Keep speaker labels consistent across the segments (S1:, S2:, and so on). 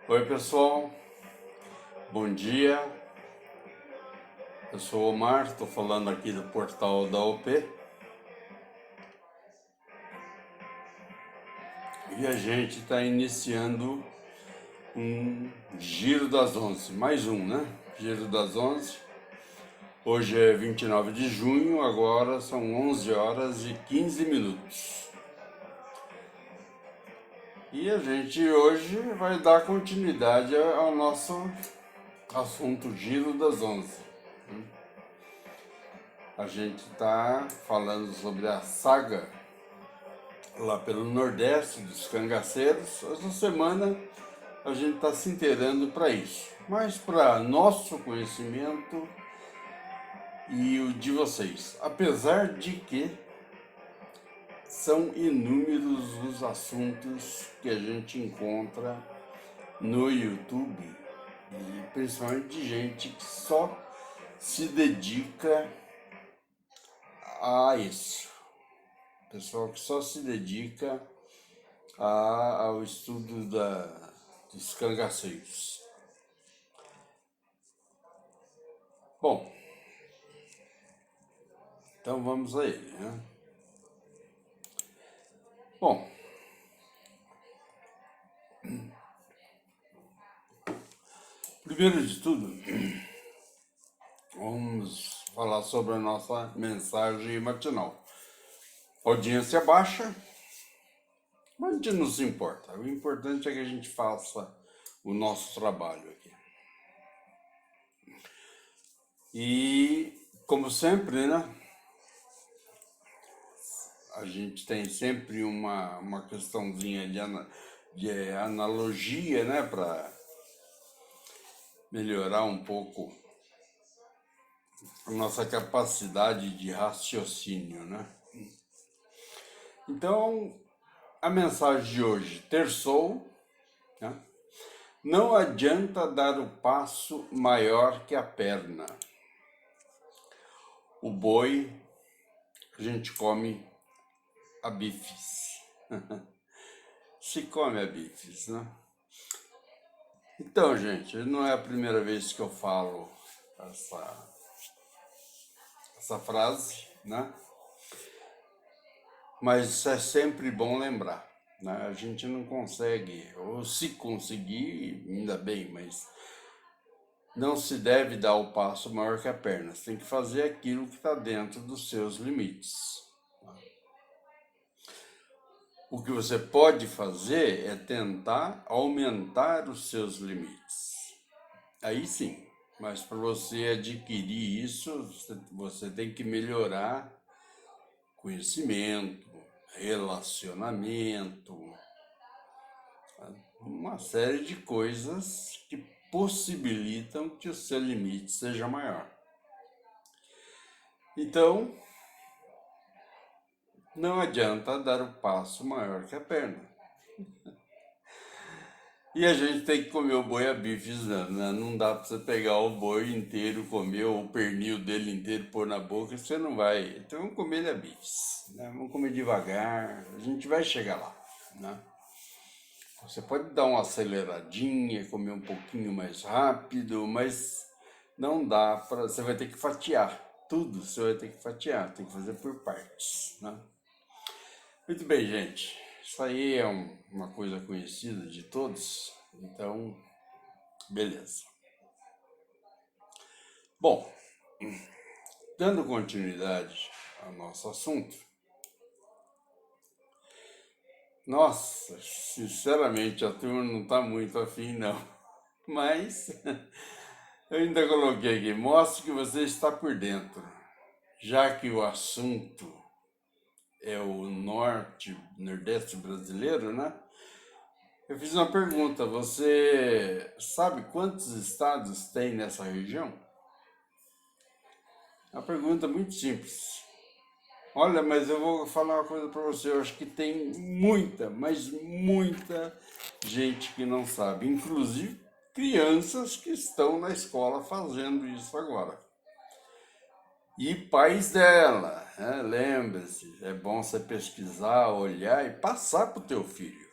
S1: Oi pessoal, bom dia. Eu sou o Omar, estou falando aqui do portal da OP e a gente está iniciando um Giro das 11, mais um, né? Giro das 11. Hoje é 29 de junho, agora são 11 horas e 15 minutos. E a gente hoje vai dar continuidade ao nosso assunto Giro das 11. A gente está falando sobre a saga lá pelo Nordeste dos cangaceiros. Essa semana a gente está se inteirando para isso, mas para nosso conhecimento e o de vocês. Apesar de que são inúmeros os assuntos que a gente encontra no YouTube, e principalmente de gente que só se dedica a isso. Pessoal que só se dedica ao estudo dos cangaceiros. Bom, então vamos a ele, né? Bom, primeiro de tudo, vamos falar sobre a nossa mensagem matinal. Audiência baixa, mas a gente não se importa. O importante é que a gente faça o nosso trabalho aqui. E, como sempre, né? A gente tem sempre uma questãozinha de analogia, né? Para melhorar um pouco a nossa capacidade de raciocínio, né? Então, a mensagem de hoje, terçou, né? Não adianta dar o passo maior que a perna. O boi, a gente come a bifes. Se come a bifes, né? Então, gente, não é a primeira vez que eu falo essa frase, né? Mas é sempre bom lembrar, né? A gente não consegue, ou se conseguir, ainda bem, mas não se deve dar o passo maior que a perna. Você tem que fazer aquilo que está dentro dos seus limites. O que você pode fazer é tentar aumentar os seus limites. Aí sim, mas para você adquirir isso, você tem que melhorar conhecimento, relacionamento, uma série de coisas que possibilitam que o seu limite seja maior. Então, não adianta dar o passo maior que a perna. E a gente tem que comer o boi a bifes, né? Não dá para você pegar o boi inteiro, comer o pernil dele inteiro, pôr na boca, você não vai. Então vamos comer ele a bifes, né? Vamos comer devagar, a gente vai chegar lá, né? Você pode dar uma aceleradinha, comer um pouquinho mais rápido, mas não dá para. Você vai ter que fatiar. Tudo você vai ter que fatiar, tem que fazer por partes, né? Muito bem, gente. Isso aí é uma coisa conhecida de todos, então, beleza. Bom, dando continuidade ao nosso assunto, nossa, sinceramente a turma não está muito afim, não. Mas eu ainda coloquei aqui, mostre que você está por dentro, já que o assunto é o nordeste brasileiro, né? Eu fiz uma pergunta, você sabe quantos estados tem nessa região? É uma pergunta muito simples. Olha, mas eu vou falar uma coisa para você, eu acho que tem muita, mas muita gente que não sabe, inclusive crianças que estão na escola fazendo isso agora. E pais dela, né? Lembre-se, é bom você pesquisar, olhar e passar para o teu filho.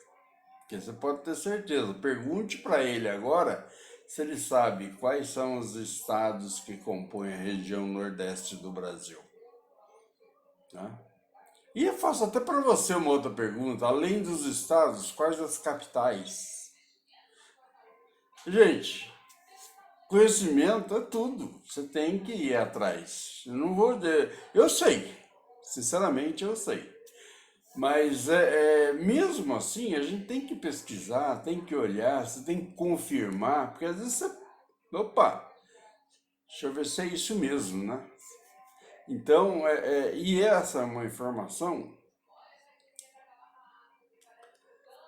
S1: Porque você pode ter certeza. Pergunte para ele agora se ele sabe quais são os estados que compõem a região nordeste do Brasil. Tá? E eu faço até para você uma outra pergunta. Além dos estados, quais as capitais? Gente, conhecimento é tudo. Você tem que ir atrás. Eu não vou dizer. Eu sei. Sinceramente, eu sei. Mas mesmo assim, a gente tem que pesquisar, tem que olhar, você tem que confirmar, porque às vezes você. Opa, deixa eu ver se é isso mesmo, né? Então, e essa é uma informação.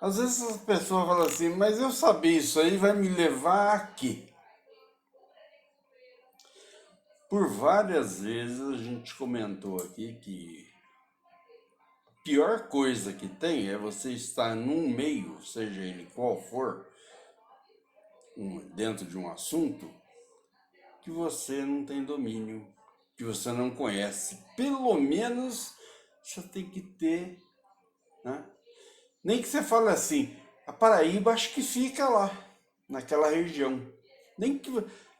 S1: Às vezes as pessoas falam assim, mas eu saber isso aí vai me levar a quê? Por várias vezes a gente comentou aqui que a pior coisa que tem é você estar num meio, seja ele qual for, dentro de um assunto, que você não tem domínio, que você não conhece. Pelo menos você tem que ter, né? Nem que você fale assim, a Paraíba acho que fica lá, naquela região. Nem que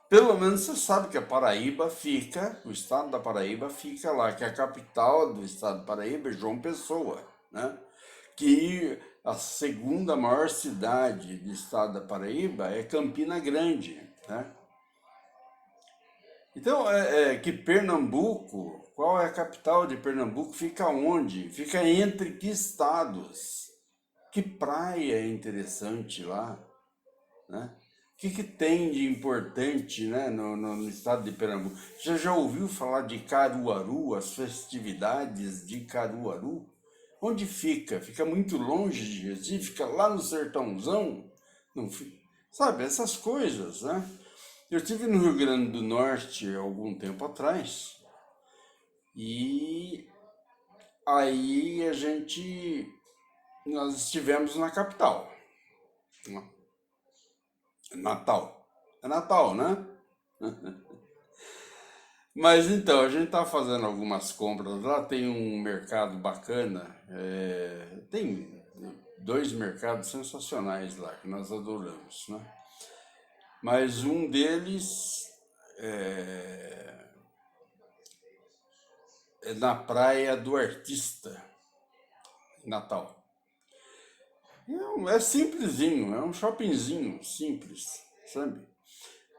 S1: pelo menos você sabe que a Paraíba fica, o estado da Paraíba fica lá, que a capital do estado da Paraíba é João Pessoa, né? Que a segunda maior cidade do estado da Paraíba é Campina Grande, né? Então, que Pernambuco, qual é a capital de Pernambuco? Fica onde? Fica entre que estados? Que praia é interessante lá, né? O que tem de importante, né, no estado de Pernambuco? Você já ouviu falar de Caruaru, as festividades de Caruaru? Onde fica? Fica muito longe de Recife? Fica lá no sertãozão? Não, sabe, essas coisas, né? Eu estive no Rio Grande do Norte há algum tempo atrás e aí nós estivemos na capital, Natal. É Natal, né? Mas então, a gente tá fazendo algumas compras lá, tem um mercado bacana, tem dois mercados sensacionais lá que nós adoramos, né? Mas um deles é na Praia do Artista, em Natal. É simplesinho, é um shoppingzinho simples, sabe?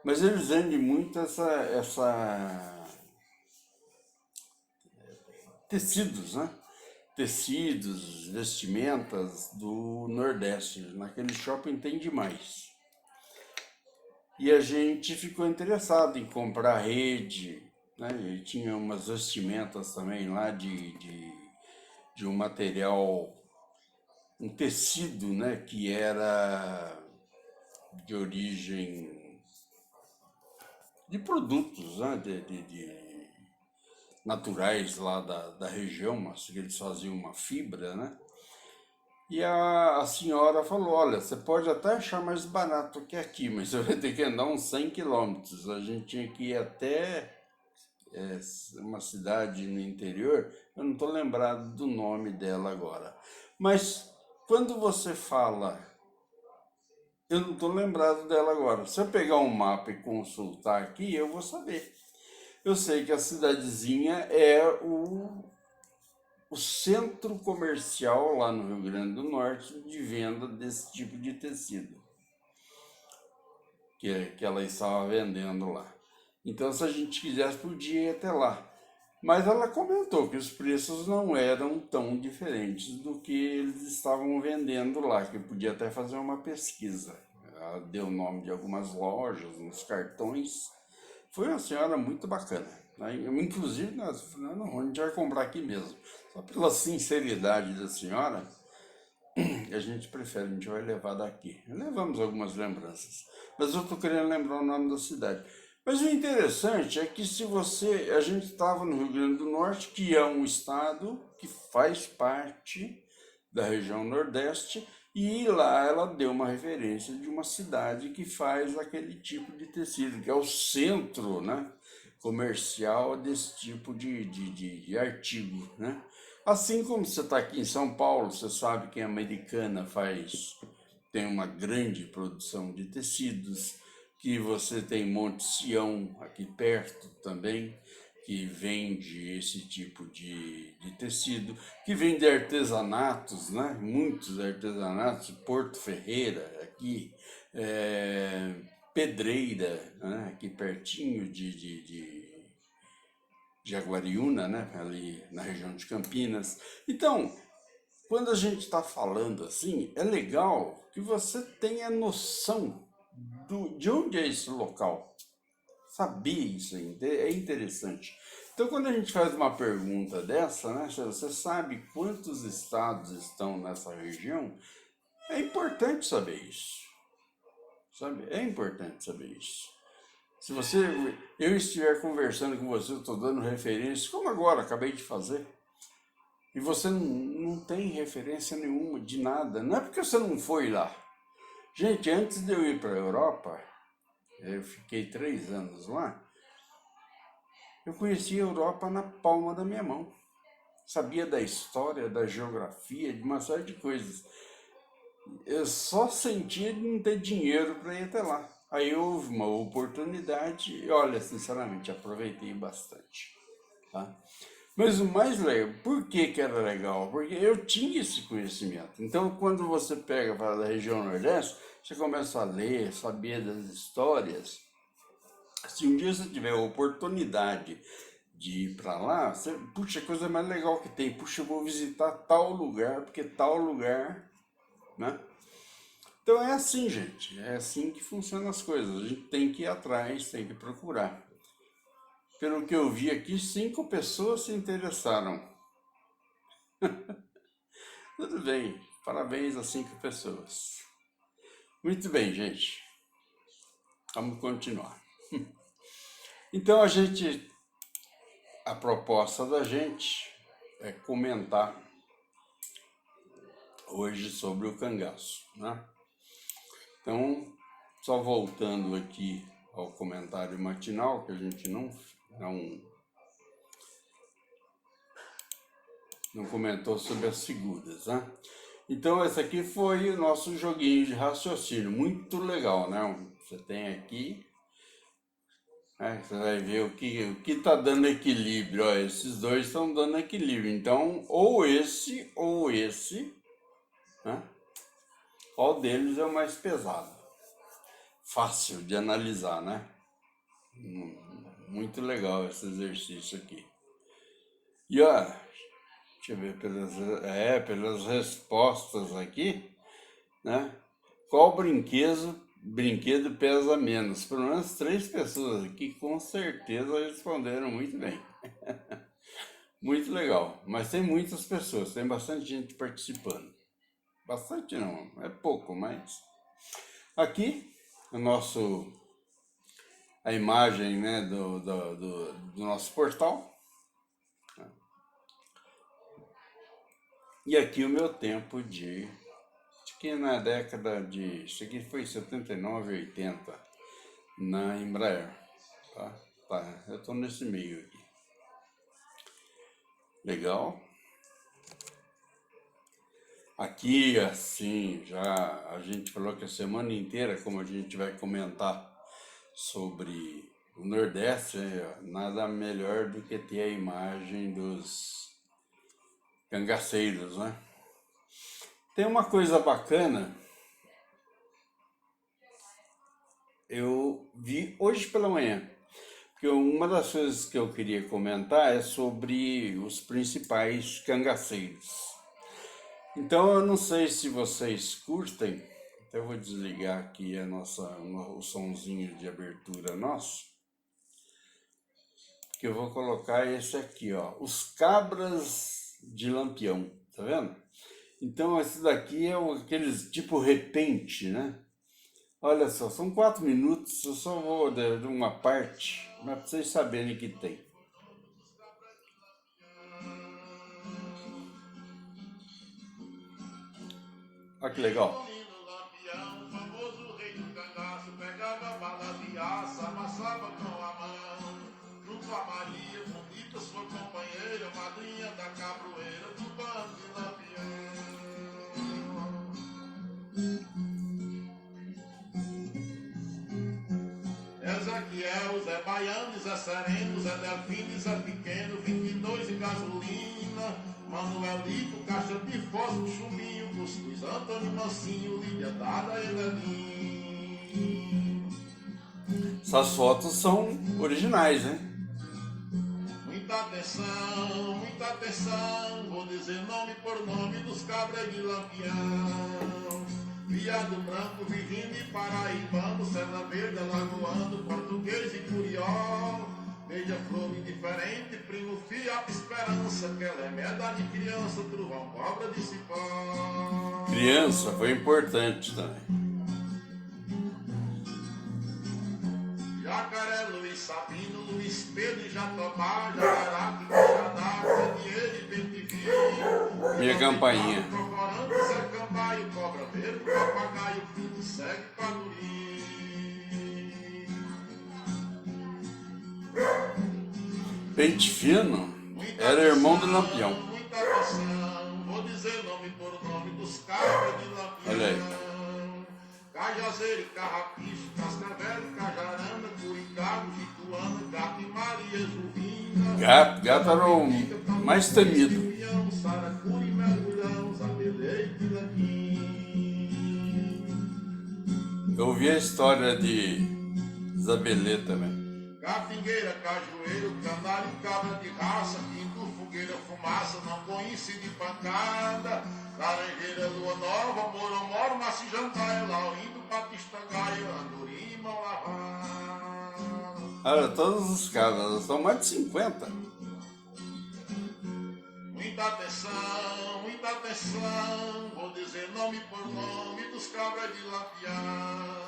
S1: Mas eles vendem muito essa tecidos, né? Tecidos, vestimentas do Nordeste. Naquele shopping tem demais. E a gente ficou interessado em comprar rede, né? E tinha umas vestimentas também lá de um material, um tecido, né? Que era de origem de produtos, né? De naturais lá da região, mas que eles faziam uma fibra, né? E a senhora falou, olha, você pode até achar mais barato que aqui, mas você vai ter que andar uns 100 quilômetros. A gente tinha que ir até uma cidade no interior, eu não estou lembrado do nome dela agora. Mas quando você fala, eu não estou lembrado dela agora. Se eu pegar um mapa e consultar aqui, eu vou saber. Eu sei que a cidadezinha é o centro comercial lá no Rio Grande do Norte de venda desse tipo de tecido que ela estava vendendo lá. Então, se a gente quisesse, podia ir até lá. Mas ela comentou que os preços não eram tão diferentes do que eles estavam vendendo lá, que eu podia até fazer uma pesquisa. Ela deu o nome de algumas lojas, uns cartões. Foi uma senhora muito bacana, né? Inclusive, nós falamos, não, a gente vai comprar aqui mesmo. Só pela sinceridade da senhora, a gente prefere, a gente vai levar daqui. Levamos algumas lembranças. Mas eu estou querendo lembrar o nome da cidade. Mas o interessante é que se você. A gente estava no Rio Grande do Norte, que é um estado que faz parte da região Nordeste, e lá ela deu uma referência de uma cidade que faz aquele tipo de tecido, que é o centro, né, comercial desse tipo de artigo, né? Assim como você está aqui em São Paulo, você sabe que a Americana faz tem uma grande produção de tecidos, que você tem Monte Sião aqui perto também, que vende esse tipo de tecido, que vende artesanatos, né? Muitos artesanatos, Porto Ferreira aqui, Pedreira, né? Aqui pertinho de Jaguariúna, né? Ali na região de Campinas. Então, quando a gente está falando assim, é legal que você tenha noção de onde é esse local. Saber isso é interessante. Então, quando a gente faz uma pergunta dessa, né, você sabe quantos estados estão nessa região? É importante saber isso. Sabe? É importante saber isso. Se eu estiver conversando com você, eu estou dando referência, como agora, acabei de fazer, e você não tem referência nenhuma de nada, não é porque você não foi lá. Gente, antes de eu ir para a Europa, eu fiquei 3 anos lá, eu conheci a Europa na palma da minha mão. Sabia da história, da geografia, de uma série de coisas. Eu só sentia de não ter dinheiro para ir até lá. Aí houve uma oportunidade e, olha, sinceramente, aproveitei bastante. Tá? Mas o mais legal, por que era legal? Porque eu tinha esse conhecimento. Então, quando você pega para da região Nordeste, você começa a ler, saber das histórias. Se um dia você tiver a oportunidade de ir para lá, você, puxa, a coisa mais legal que tem. Puxa, eu vou visitar tal lugar, porque tal lugar, né? Então é assim, gente. É assim que funcionam as coisas. A gente tem que ir atrás, tem que procurar. Pelo que eu vi aqui, 5 pessoas se interessaram. Tudo bem. Parabéns a 5 pessoas. Muito bem, gente. Vamos continuar. Então a proposta da gente é comentar hoje sobre o cangaço, né? Então, só voltando aqui ao comentário matinal, que a gente não comentou sobre as figuras, né? Então, esse aqui foi o nosso joguinho de raciocínio, muito legal, né? Você tem aqui, né? Você vai ver o que está dando equilíbrio. Ó, esses dois estão dando equilíbrio. Então, ou esse, né? Qual deles é o mais pesado? Fácil de analisar, né? Muito legal esse exercício aqui. E ó, deixa eu ver pelas respostas aqui, né? Qual brinquedo pesa menos? Pelo menos 3 pessoas aqui com certeza responderam muito bem. Muito legal. Mas tem muitas pessoas, tem bastante gente participando. Bastante não, é pouco, mas aqui a imagem, né, do nosso portal. E aqui o meu tempo acho que na década isso aqui foi 79, 80, na Embraer, tá? Eu tô nesse meio aqui. Legal. Aqui, assim, já a gente falou que a semana inteira, como a gente vai comentar sobre o Nordeste, nada melhor do que ter a imagem dos cangaceiros, né? Tem uma coisa bacana, eu vi hoje pela manhã, que uma das coisas que eu queria comentar é sobre os principais cangaceiros. Então eu não sei se vocês curtem, então eu vou desligar aqui o sonzinho de abertura nosso, que eu vou colocar esse aqui, ó, os cabras de Lampião, tá vendo? Então esse daqui é aqueles tipo repente, né? Olha só, são 4 minutos, eu só vou de uma parte, mas pra vocês saberem que tem. Olha que legal. Famoso rei do cangaço, pegava bala de aço, amassava com a mão. Junto a Maria, bonita sua companheira, madrinha da cabroeira do bando de Lampião.
S2: Ezequiel, Zé Baiano, Zé Sereno, Zé Delfino, Zé Pequeno, 22 e gasolina, Manuelito, caixa de fósforo, chumbinho, cuscuz, Antônio Mancinho, Lídia Dada, Evelyn.
S1: Essas fotos são originais, né?
S2: Muita atenção, vou dizer nome por nome dos cabras de Lampião. Viado branco, Virgínio e Paraibano, Serra Verde, Alagoano, Português e Curió. Beija-flor indiferente, primo, fiapo, esperança, que ela é merda de criança, trovão, cobra de cipó.
S1: Criança foi importante também.
S2: Jacaré, Luiz Sabino, Luiz Pedro e Jatobá, Jaraque, Quixadá, Candeeiro e Bentivinho.
S1: Minha campainha.
S2: Procurando Zé Cambaio, Cobra Verde, Papagaio, Pinto, segue Padurim.
S1: Pente Fino era irmão do Lampião.
S2: Muita atenção, vou dizer nome por nome dos cabras de Lampião.
S1: Olha aí.
S2: Cajazeiro, Carrapicho, Cascavel, Cajarana, Curicabo, Jituana, Gato e Maria Juvina.
S1: Gato era o mais temido.
S2: Saracuri, Mergulhão, Zabelê e Pilanquim.
S1: Eu ouvi a história de Zabelê também.
S2: Capingueira, Cajueiro, Canário, Cabra de raça, Pinto, Fogueira, Fumaça, não conheci de pancada. Laranjeira, Lua Nova, Moromoro, Maci, Jantaia, Laurindo, Batista, Gaia, Andorim, Mão Lavada.
S1: Olha, todos os caras, são mais de 50.
S2: Muita atenção, vou dizer nome por nome dos cabras de Lampião.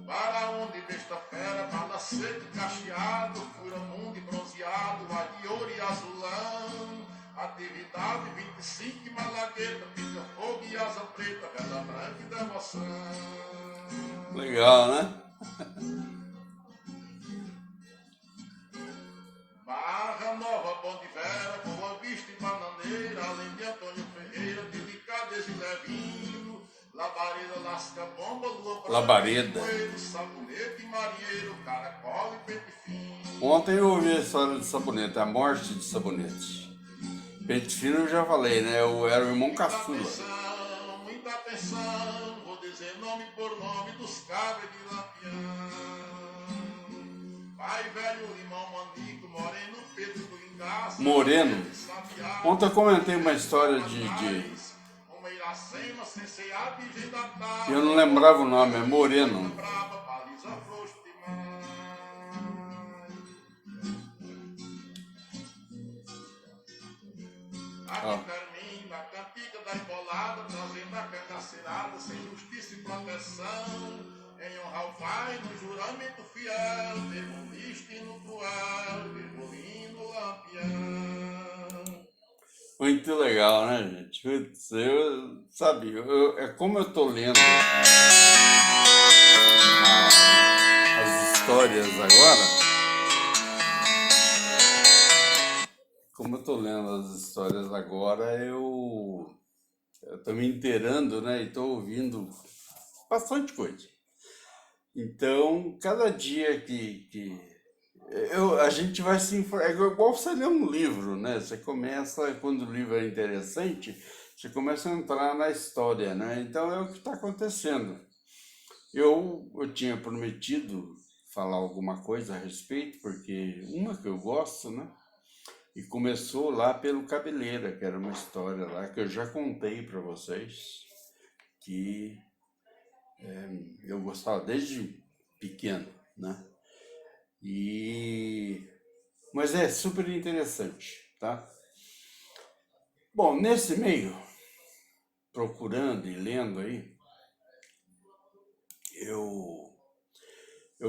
S2: Para onde besta fera, balacete cacheado, furamundo e bronzeado, ar de ouro e azulão. Atividade 25 e malagueta, pica fogo e asa preta, vela branca e devoção.
S1: Legal, né?
S2: Barra Nova, Bom de Vera, Boa Vista e Bananeira, além de Antônio Ferreira, Delicadeza e Levinho, Labareda, Lasca Bomba, Lua Branca,
S1: Labareda.
S2: Coelho, Sabonete e Marinheiro, Caracol e Pente Fino.
S1: Ontem eu ouvi a história de Sabonete, a morte de Sabonete. Pente Fino eu já falei, né? Eu era o irmão caçula.
S2: Muita atenção, vou dizer nome por nome dos cabras de Lampião. Pai velho, limão, manico, moreno, Pedro do Engaço.
S1: Moreno. Ontem eu comentei uma história de... Eu não lembrava o nome, é Moreno.
S2: Aqui termina a cantiga da embolada, trazendo a cangaceirada, sem justiça e proteção. Em honra ao pai, no juramento fiel, devolviste no cruel, devolvindo Lampião.
S1: Muito legal, né, gente? Putz, é como eu tô lendo as histórias agora. Como eu tô lendo as histórias agora, eu tô me inteirando, né? E tô ouvindo bastante coisa. Então, cada dia a gente vai se informar. É igual você ler um livro, né? Você começa, quando o livro é interessante, você começa a entrar na história, né? Então, é o que está acontecendo. Eu tinha prometido falar alguma coisa a respeito, porque uma que eu gosto, né? E começou lá pelo Cabeleira, que era uma história lá que eu já contei para vocês, que eu gostava desde pequeno, né? Mas é super interessante, tá? Bom, nesse meio, procurando e lendo aí, eu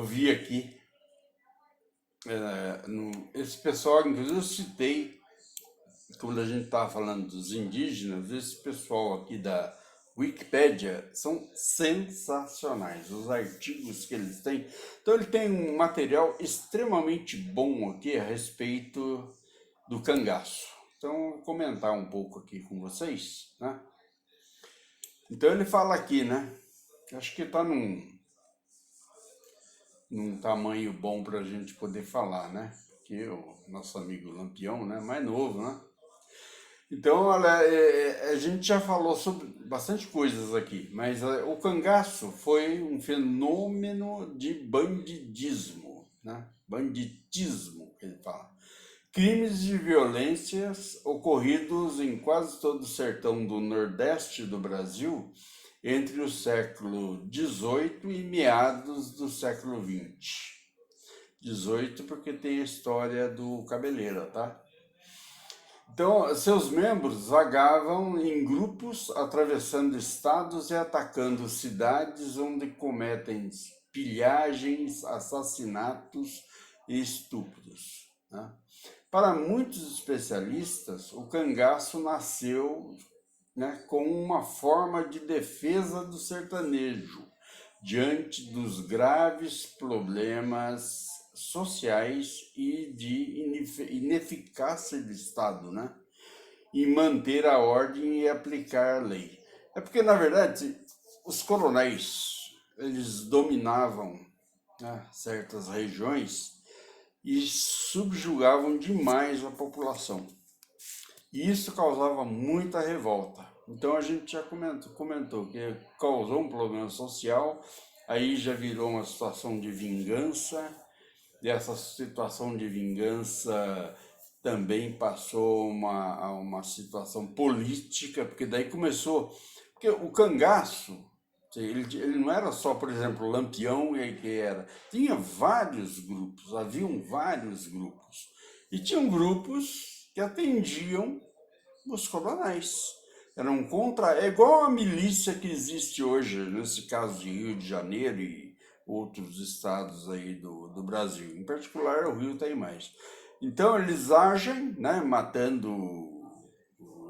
S1: vi aqui, esse pessoal, inclusive eu citei, quando a gente estava falando dos indígenas, esse pessoal aqui da Wikipédia são sensacionais, os artigos que eles têm. Então ele tem um material extremamente bom aqui a respeito do cangaço. Então eu vou comentar um pouco aqui com vocês, né? Então ele fala aqui, né? Acho que está num tamanho bom para a gente poder falar, né? Que o nosso amigo Lampião, né? Mais novo, né? Então, olha, a gente já falou sobre bastante coisas aqui, mas o cangaço foi um fenômeno de bandidismo, né? Banditismo, que ele fala. Crimes de violências ocorridos em quase todo o sertão do Nordeste do Brasil entre o século XVIII e meados do século XX. 18 porque tem a história do Cabeleira, tá? Então, seus membros vagavam em grupos, atravessando estados e atacando cidades onde cometem pilhagens, assassinatos e estupros, né? Para muitos especialistas, o cangaço nasceu, né, como uma forma de defesa do sertanejo diante dos graves problemas sociais e de ineficácia do Estado, né, em manter a ordem e aplicar a lei. É porque, na verdade, os coronéis eles dominavam, né, certas regiões e subjugavam demais a população. E isso causava muita revolta. Então a gente já comentou que causou um problema social, aí já virou uma situação de vingança, e essa situação de vingança também passou a uma situação política, porque daí começou. Porque o cangaço, ele não era só, por exemplo, Lampião e que era. Tinha vários grupos, haviam vários grupos. E tinham grupos que atendiam os coronéis. Eram contra. É igual a milícia que existe hoje, nesse caso de Rio de Janeiro e outros estados aí do Brasil. Em particular, o Rio tem mais. Então, eles agem, né, matando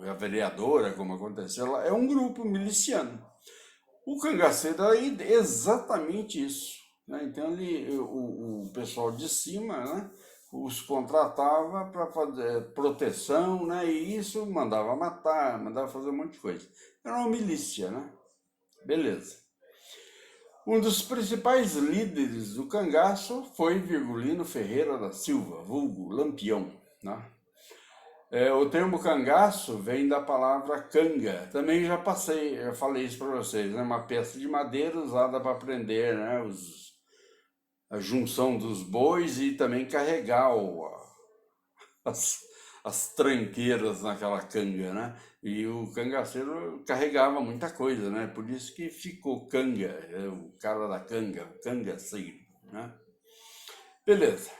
S1: a vereadora, como aconteceu lá. É um grupo miliciano. O cangaceiro é exatamente isso, né? Então o pessoal de cima, né, os contratava para fazer proteção, né, e isso mandava matar, mandava fazer um monte de coisa. Era uma milícia, né? Beleza. Um dos principais líderes do cangaço foi Virgulino Ferreira da Silva, vulgo Lampião, né? O termo cangaço vem da palavra canga. Também já falei isso para vocês, né? Uma peça de madeira usada para prender, né, a junção dos bois e também carregar as, as tranqueiras naquela canga, né? E o cangaceiro carregava muita coisa, né? Por isso que ficou canga, o cara da canga, o cangaceiro, né? Beleza.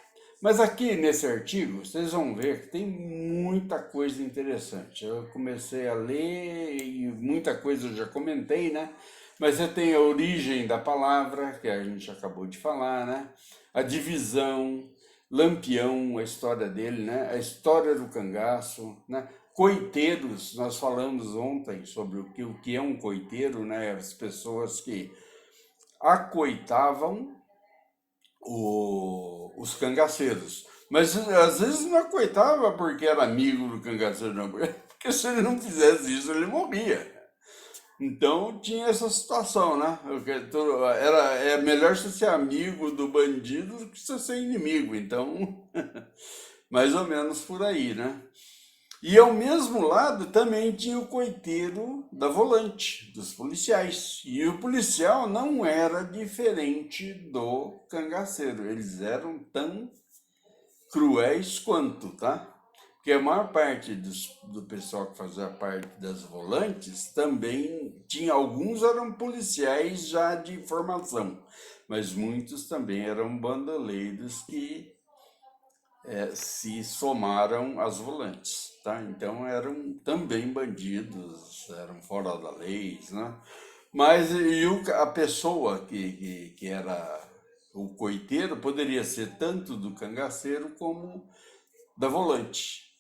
S1: Mas aqui nesse artigo, vocês vão ver que tem muita coisa interessante. Eu comecei a ler e muita coisa eu já comentei, né? Mas você tem a origem da palavra, que a gente acabou de falar, né? A divisão, Lampião, a história dele, né? A história do cangaço, né? Coiteiros, nós falamos ontem sobre o que é um coiteiro, né? As pessoas que acoitavam os cangaceiros. Mas às vezes não acoitava porque era amigo do cangaceiro, não. Porque se ele não fizesse isso, ele morria. Então tinha essa situação, né? É melhor você ser amigo do bandido do que você ser inimigo. Então, mais ou menos por aí, né? E ao mesmo lado também tinha o coiteiro da volante, dos policiais. E o policial não era diferente do cangaceiro. Eles eram tão cruéis quanto, tá? Porque a maior parte do pessoal que fazia parte das volantes também tinha, alguns eram policiais já de formação, mas muitos também eram bandoleiros que se somaram às volantes, tá? Então eram também bandidos, eram fora da lei, né? Mas a pessoa que era o coiteiro poderia ser tanto do cangaceiro como da volante.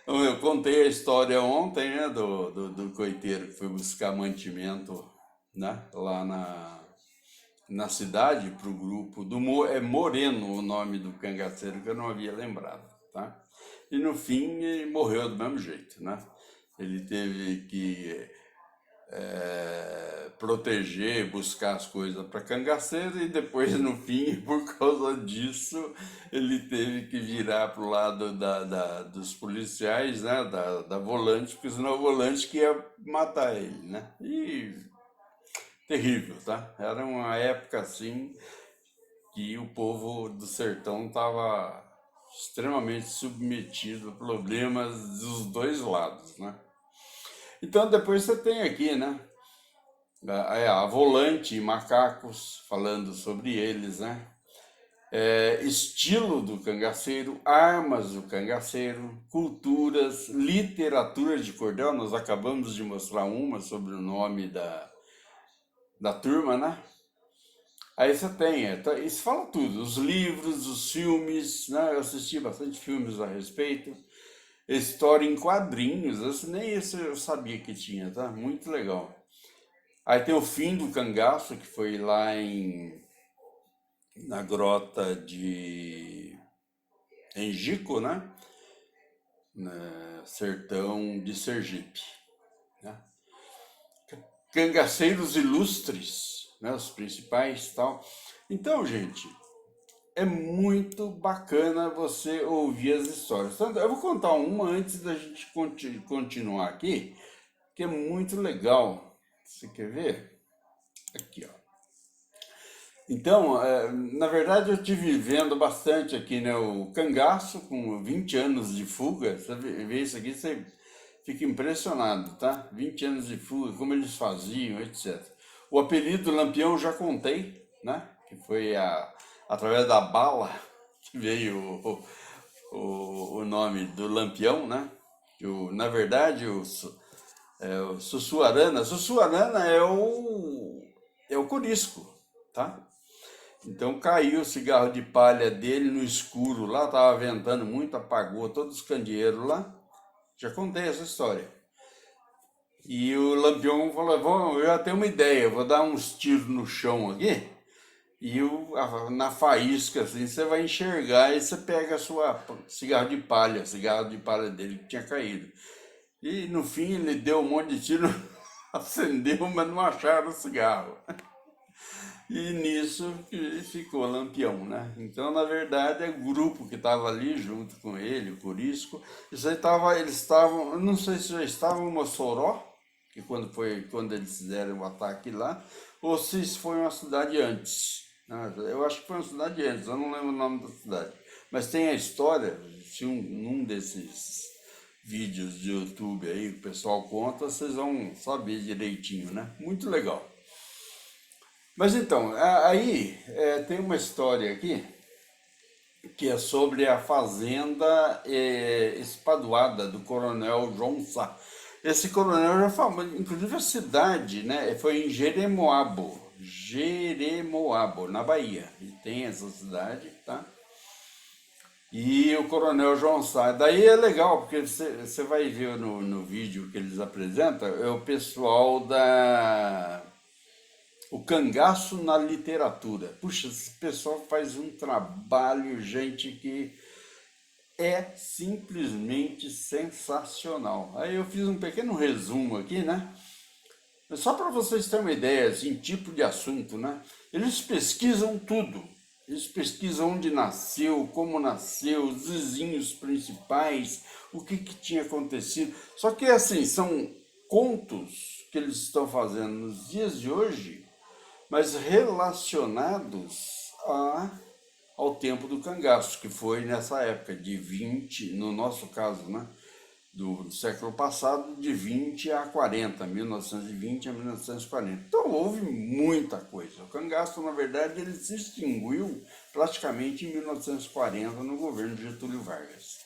S1: Eu contei a história ontem, né, do coiteiro que foi buscar mantimento, né, lá na cidade para o grupo é Moreno o nome do cangaceiro que eu não havia lembrado, tá? E no fim ele morreu do mesmo jeito, né? Ele teve que proteger, buscar as coisas para cangaceiro e depois, no fim, por causa disso, ele teve que virar para o lado dos policiais, né, da volante, porque senão o volante que ia matar ele, né? E terrível, tá? Era uma época assim que o povo do sertão estava extremamente submetido a problemas dos dois lados, né? Então depois você tem aqui, né? A Volante e Macacos, falando sobre eles, né? Estilo do cangaceiro, armas do cangaceiro, culturas, literatura de cordel. Nós acabamos de mostrar uma sobre o nome da turma, né? Aí você tem, isso fala tudo, os livros, os filmes, né? Eu assisti bastante filmes a respeito, história em quadrinhos, nem isso eu sabia que tinha, tá? Muito legal. Aí tem o fim do cangaço, que foi lá na grota de Engico, né? Sertão de Sergipe, né? Cangaceiros ilustres, né? Os principais e tal. Então, gente, é muito bacana você ouvir as histórias. Então, eu vou contar uma antes da gente continuar aqui, que é muito legal. Você quer ver? Aqui, ó. Então, na verdade, eu tive vendo bastante aqui, né? O cangaço, com 20 anos de fuga. Você vê isso aqui, você fica impressionado, tá? 20 anos de fuga, como eles faziam, etc. O apelido Lampião já contei, né? Que foi através da bala que veio o nome do Lampião, né? Na verdade, o Sussuarana. Sussuarana é o Corisco, tá? Então caiu o cigarro de palha dele no escuro lá, tava ventando muito, apagou todos os candeeiros lá. Já contei essa história. E o Lampião falou: eu já tenho uma ideia, eu vou dar uns tiros no chão aqui, e na faísca assim você vai enxergar e você pega a sua cigarro de palha dele que tinha caído. E no fim ele deu um monte de tiro, acendeu, mas não acharam o cigarro. E nisso que ficou Lampião, né? Então, na verdade, é o grupo que estava ali junto com ele, o Corisco. Eles estavam, eu não sei se já estavam em Mossoró, que quando eles fizeram o ataque lá, ou se isso foi uma cidade antes, né? Eu acho que foi uma cidade antes, eu não lembro o nome da cidade. Mas tem a história, se num desses vídeos de YouTube aí que o pessoal conta, vocês vão saber direitinho, né? Muito legal. Mas então, aí tem uma história aqui que é sobre a fazenda espadoada do Coronel João Sá. Esse coronel já falou, inclusive a cidade, né, foi em Jeremoabo, na Bahia. E tem essa cidade, tá? E o Coronel João Sá. Daí é legal, porque você vai ver no vídeo que eles apresentam, é o pessoal o cangaço na literatura. Puxa, esse pessoal faz um trabalho, gente, que é simplesmente sensacional. Aí eu fiz um pequeno resumo aqui, né? Só para vocês terem uma ideia, assim, tipo de assunto, né? Eles pesquisam tudo. Eles pesquisam onde nasceu, como nasceu, os vizinhos principais, o que tinha acontecido. Só que, assim, são contos que eles estão fazendo nos dias de hoje, mas relacionados ao tempo do cangaço, que foi nessa época de 20, no nosso caso, né, do século passado, de 20 a 40, 1920 a 1940. Então houve muita coisa. O cangaço, na verdade, ele se extinguiu praticamente em 1940 no governo de Getúlio Vargas,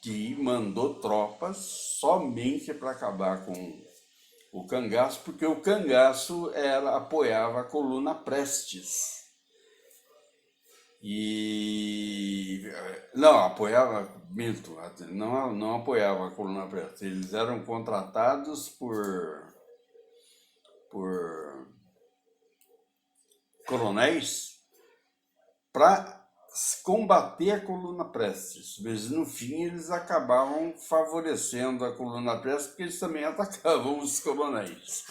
S1: que mandou tropas somente para acabar com o cangaço, porque o cangaço apoiava a coluna Prestes. E não apoiava, minto, não apoiava a coluna Prestes. Eles eram contratados por coronéis para combater a coluna prestes, mas no fim eles acabavam favorecendo a coluna prestes porque eles também atacavam os coronéis.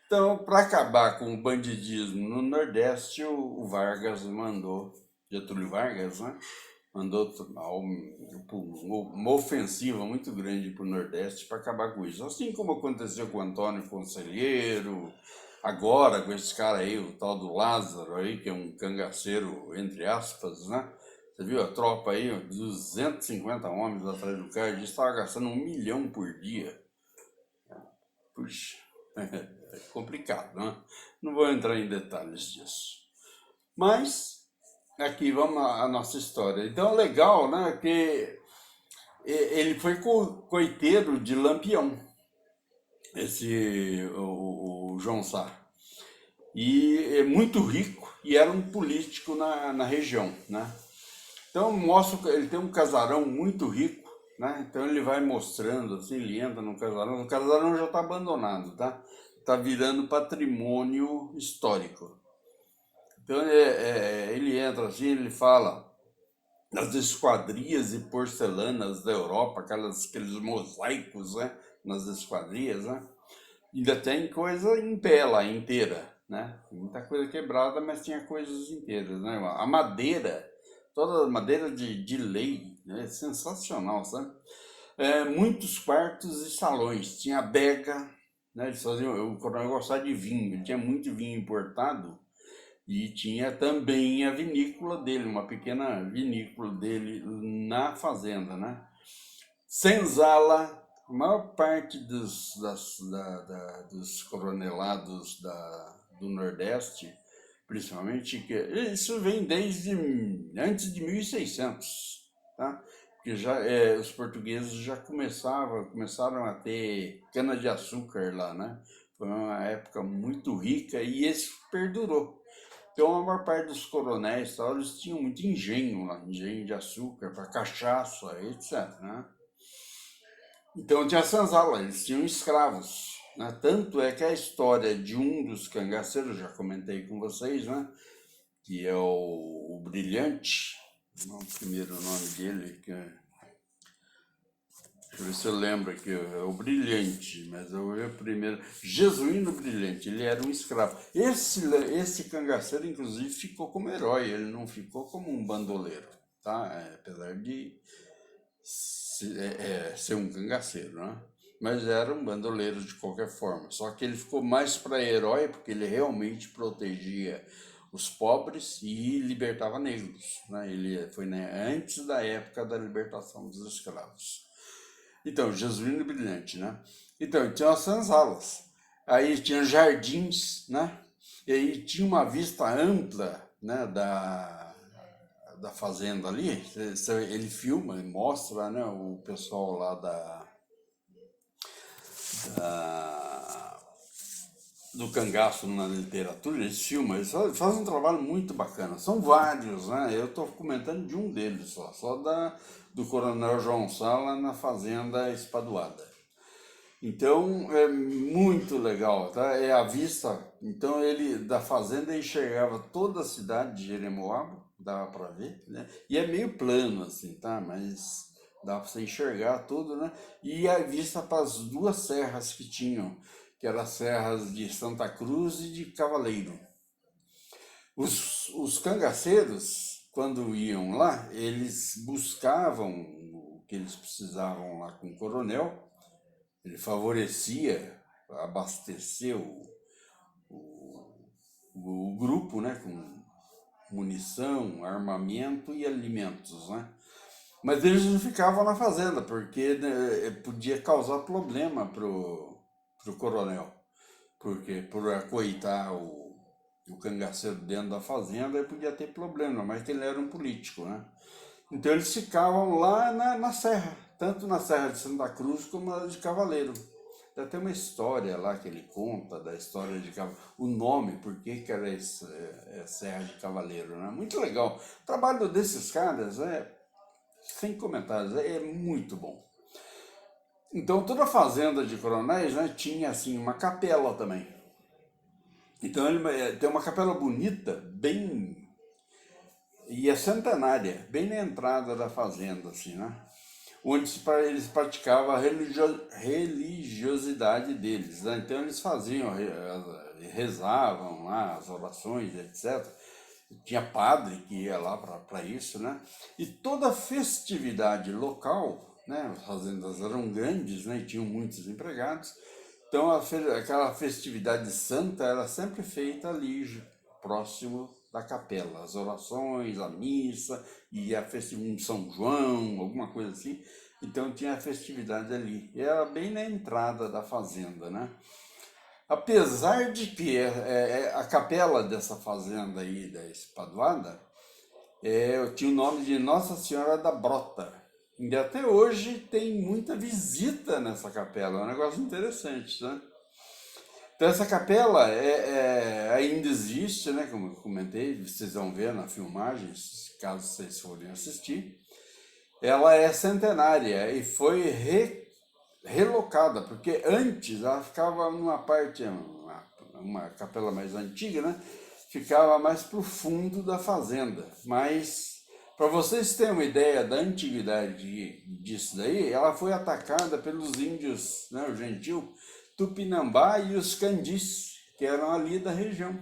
S1: Então, para acabar com o bandidismo no Nordeste, o Vargas mandou, Getúlio Vargas, né? Mandou uma ofensiva muito grande para o Nordeste para acabar com isso. Assim como aconteceu com o Antônio Conselheiro, agora com esse cara aí, o tal do Lázaro aí, que é um cangaceiro, entre aspas, né? Você viu a tropa aí, 250 homens atrás do cara, eles estavam gastando 1 milhão por dia. Puxa, é complicado, né? Não vou entrar em detalhes disso. Mas, aqui vamos à nossa história. Então, legal, né? Que ele foi coiteiro de Lampião, o João Sá. E é muito rico e era um político na região, né? Então, mostra que ele tem um casarão muito rico, né? Então, ele vai mostrando, assim, ele entra no casarão. O casarão já está abandonado, tá? Está virando patrimônio histórico. Então, ele entra assim, ele fala das esquadrias e porcelanas da Europa, aqueles mosaicos, né? Nas esquadrias, né? Ainda tem coisa em pé lá, inteira, né? Muita coisa quebrada, mas tinha coisas inteiras, né? A madeira, toda a madeira de lei, né? Sensacional, sabe? Muitos quartos e salões, tinha adega, né? Eles faziam, o coronel gostava de vinho, ele tinha muito vinho importado e tinha também a vinícola dele, uma pequena vinícola dele na fazenda, né? Senzala, a maior parte dos coronelados do Nordeste, principalmente, que isso vem desde antes de 1600, tá? Porque já, os portugueses já começaram a ter cana-de-açúcar lá, né? Foi uma época muito rica e isso perdurou. Então, a maior parte dos coronéis, tal, eles tinham muito engenho lá, engenho de açúcar para cachaça, etc, né? Então tinha senzala, eles tinham escravos, né? Tanto é que a história de um dos cangaceiros, já comentei com vocês, né? Que é o Brilhante, não, o primeiro nome dele, deixa eu ver se eu lembro aqui, é o Brilhante, mas o primeiro, Jesuíno Brilhante, ele era um escravo. Esse cangaceiro, inclusive, ficou como herói, ele não ficou como um bandoleiro, tá? Apesar de ser um cangaceiro, né? Mas era um bandoleiro de qualquer forma. Só que ele ficou mais para herói porque ele realmente protegia os pobres e libertava negros, né? Ele foi, né, antes da época da libertação dos escravos. Então, Jesuíno Brilhante, né? Então, tinha as senzalas. Aí tinha jardins, né? E aí tinha uma vista ampla, né, da fazenda ali. Ele filma, ele mostra, né, o pessoal lá do cangaço na literatura, eles filmam, eles fazem um trabalho muito bacana. São vários, né? Eu estou comentando de um deles só do Coronel João Sala na Fazenda Espadoada. Então é muito legal, tá? É a vista. Então ele da fazenda enxergava toda a cidade de Jeremoabo, dava para ver, né? E é meio plano assim, tá? Mas dá para você enxergar tudo, né? E a vista para as duas serras que tinham, que eram as serras de Santa Cruz e de Cavaleiro. Os cangaceiros, quando iam lá, eles buscavam o que eles precisavam lá com o coronel. Ele favorecia, abastecer o grupo, né, com munição, armamento e alimentos, né? Mas eles não ficavam na fazenda, porque, né, podia causar problema pro coronel. Porque por acoitar o cangaceiro dentro da fazenda, ele podia ter problema, mas que ele era um político, né? Então eles ficavam lá na serra, tanto na Serra de Santa Cruz como na de Cavaleiro. Já tem uma história lá que ele conta da história de Cavaleiro, o nome, por que era Serra de Cavaleiro, né? Muito legal. O trabalho desses caras sem comentários, é muito bom. Então toda a fazenda de coronéis, né, tinha assim uma capela também. Então ele tem uma capela bonita, bem e é centenária, bem na entrada da fazenda, assim, né? Onde eles praticavam a religiosidade deles, né? Então eles faziam, rezavam lá as orações, etc. Tinha padre que ia lá para isso, né? E toda festividade local, né? As fazendas eram grandes, né? E tinham muitos empregados. Então aquela festividade santa era sempre feita ali, próximo da capela. As orações, a missa, e a festividade de São João, alguma coisa assim. Então tinha a festividade ali. E era bem na entrada da fazenda, né? Apesar de que a capela dessa fazenda aí, da Espadoada, tinha o nome de Nossa Senhora da Brota. E até hoje tem muita visita nessa capela, é um negócio interessante, né? Então essa capela ainda existe, né? Como eu comentei, vocês vão ver na filmagem, caso vocês forem assistir. Ela é centenária e foi relocada, porque antes ela ficava numa parte, uma capela mais antiga, né? Ficava mais para o fundo da fazenda. Mas, para vocês terem uma ideia da antiguidade disso daí, ela foi atacada pelos índios, né, o gentil, Tupinambá e os Candis, que eram ali da região.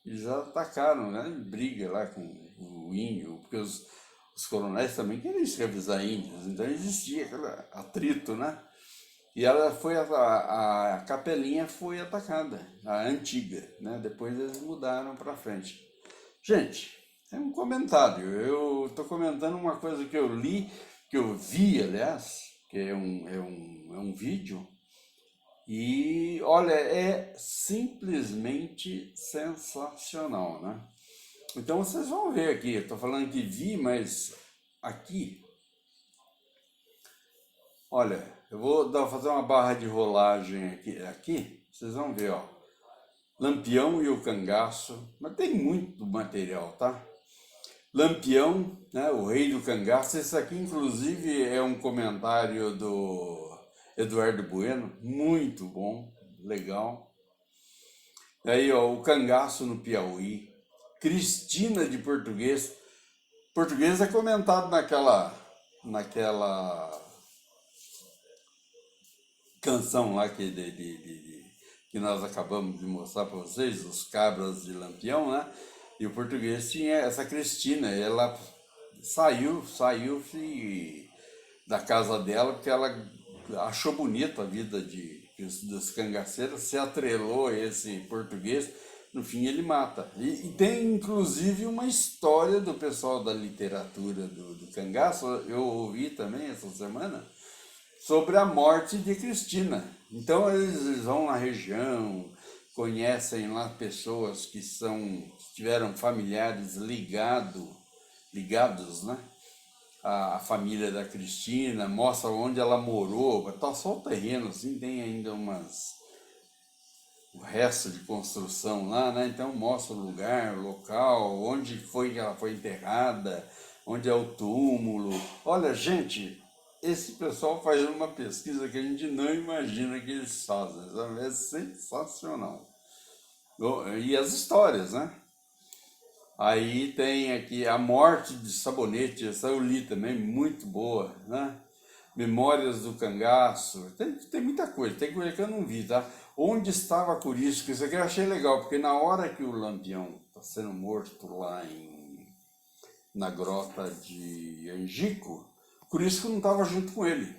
S1: Eles atacaram, né, em briga lá com o índio, porque os coronéis também queriam escravizar índios, então existia aquele atrito, né? E ela foi a capelinha foi atacada, a antiga, né? Depois eles mudaram para frente. Gente, é um comentário. Eu estou comentando uma coisa que eu li, que eu vi, aliás, que é um vídeo. E olha, é simplesmente sensacional, né? Então vocês vão ver aqui. Eu estou falando que vi, mas aqui, olha, eu vou fazer uma barra de rolagem aqui, vocês vão ver, ó. Lampião e o Cangaço, mas tem muito material, tá? Lampião, né, o rei do cangaço, esse aqui inclusive é um comentário do Eduardo Bueno, muito bom, legal. Aí, ó, o Cangaço no Piauí, Cristina de Português. Português é comentado naquela canção lá que nós acabamos de mostrar para vocês, os Cabras de Lampião, né? E o português tinha essa Cristina, ela saiu da casa dela porque ela achou bonita a vida dos cangaceiros, se atrelou a esse português, no fim ele mata. E tem inclusive uma história do pessoal da literatura do cangaço, eu ouvi também essa semana, sobre a morte de Cristina. Então eles vão na região, conhecem lá pessoas que tiveram familiares ligados, né, à família da Cristina, mostra onde ela morou, tá só o terreno, assim, tem ainda o resto de construção lá, né? Então mostra o lugar, o local, onde foi que ela foi enterrada, onde é o túmulo. Olha, gente, esse pessoal faz uma pesquisa que a gente não imagina que eles fazem, sabe? É sensacional. E as histórias, né? Aí tem aqui A Morte de Sabonete, essa eu li também, muito boa, né? Memórias do Cangaço, tem muita coisa, tem coisa que eu não vi, tá? Onde estava Corisco? Isso aqui eu achei legal, porque na hora que o Lampião está sendo morto lá na grota de Angico, Corisco não estava junto com ele.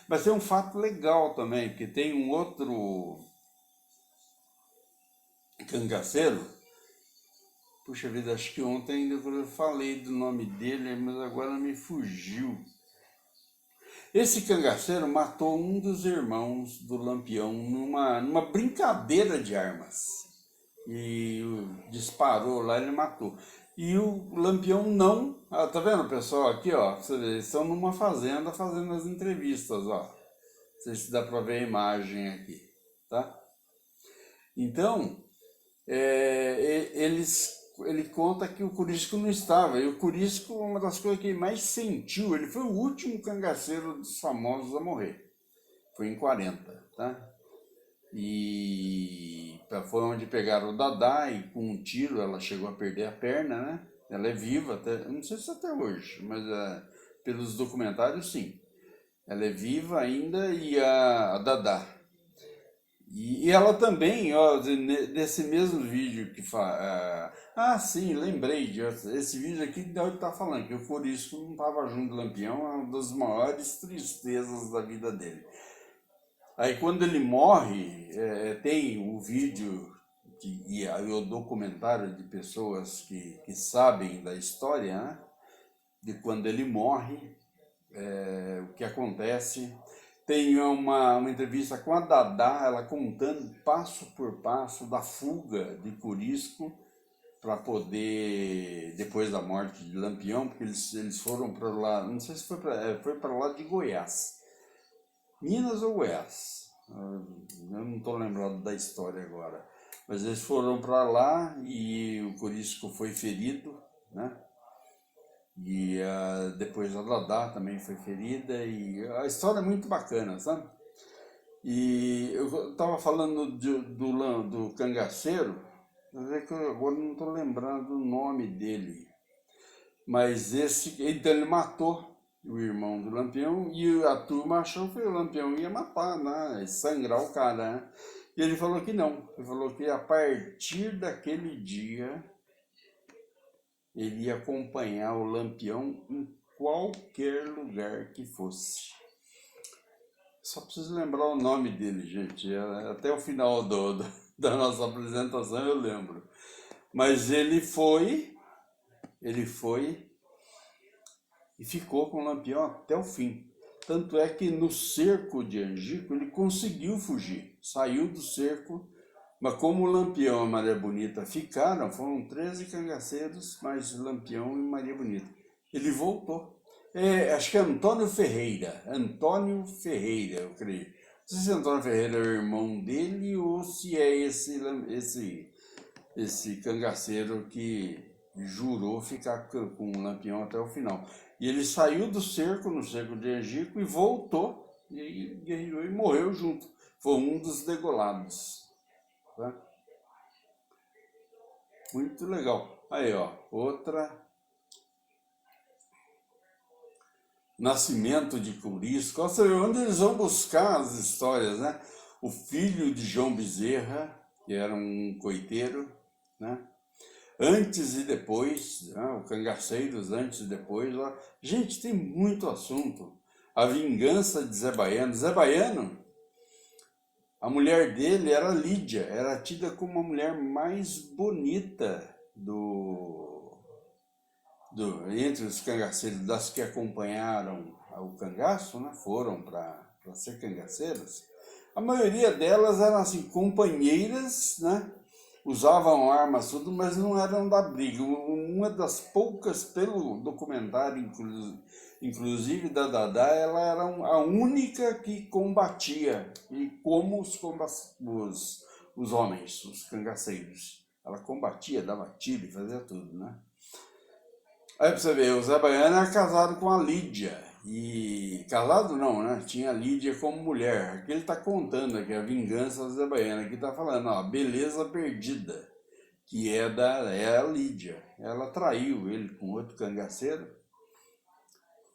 S1: Mas tem um fato legal também, que tem um outro cangaceiro. Puxa vida, acho que ontem ainda eu falei do nome dele, mas agora me fugiu. Esse cangaceiro matou um dos irmãos do Lampião numa brincadeira de armas. E disparou lá, ele matou. E o Lampião não. Ah, tá vendo, pessoal? Aqui, ó. Eles estão numa fazenda fazendo as entrevistas, ó. Não sei se dá para ver a imagem aqui, tá? Então, ele conta que o Corisco não estava. E o Corisco, uma das coisas que ele mais sentiu, ele foi o último cangaceiro dos famosos a morrer. Foi em 40, tá? E foi onde pegaram o Dadá e com um tiro ela chegou a perder a perna, né? Ela é viva até, não sei se até hoje, mas pelos documentários sim. Ela é viva ainda e a Dadá. E ela também, ó, desse mesmo vídeo que sim, lembrei esse vídeo aqui de onde tá falando, que o Corisco não estava junto do Lampião, é uma das maiores tristezas da vida dele. Aí quando ele morre, tem o vídeo e o documentário de pessoas que sabem da história, né? De quando ele morre, o que acontece. Tem uma entrevista com a Dadá, ela contando passo por passo da fuga de Corisco para poder, depois da morte de Lampião, porque eles foram para lá, não sei se foi para lá de Goiás, Minas ou Goiás, eu não estou lembrado da história agora, mas eles foram para lá e o Corisco foi ferido, né? E depois a Dadá também foi ferida e a história é muito bacana, sabe? E eu estava falando do cangaceiro, mas é que eu agora não estou lembrando o nome dele. Mas então ele matou o irmão do Lampião e a turma achou que o Lampião ia matar, né? Sangrar o cara, né? E ele falou que não. Ele falou que a partir daquele dia ele ia acompanhar o Lampião em qualquer lugar que fosse. Só preciso lembrar o nome dele, gente. Até o final da nossa apresentação eu lembro. Mas ele foi e ficou com o Lampião até o fim. Tanto é que no cerco de Angico ele conseguiu fugir, saiu do cerco, mas como o Lampião e Maria Bonita ficaram, foram 13 cangaceiros, mais Lampião e Maria Bonita. Ele voltou. Acho que é Antônio Ferreira, eu creio. Não sei se Antônio Ferreira é o irmão dele ou se é esse cangaceiro que jurou ficar com o Lampião até o final. E ele saiu do cerco, no cerco de Angico, e voltou, e guerreou e morreu junto. Foi um dos degolados. Tá? Muito legal. Aí, ó, outra. Nascimento de Corisco. Ou seja, onde eles vão buscar as histórias, né? O filho de João Bezerra, que era um coiteiro, né? Antes e depois, né? O Cangaceiros antes e depois. Lá. Gente, tem muito assunto. A vingança de Zé Baiano. Zé Baiano, a mulher dele era Lídia, era tida como a mulher mais bonita entre os cangaceiros, das que acompanharam o cangaço, né? Foram para ser cangaceiras. A maioria delas eram assim, companheiras, né? Usavam armas, tudo, mas não eram da briga. Uma das poucas, pelo documentário, inclusive da Dadá, ela era a única que combatia, e como os homens, os cangaceiros. Ela combatia, dava tiro e fazia tudo, né? Aí pra você ver, o Zé Baiano era casado com a Lídia. E casado não, né? Tinha a Lídia como mulher. Aqui ele tá contando aqui a vingança do Zé Baiano. Aqui tá falando, ó, beleza perdida, que é a Lídia. Ela traiu ele com outro cangaceiro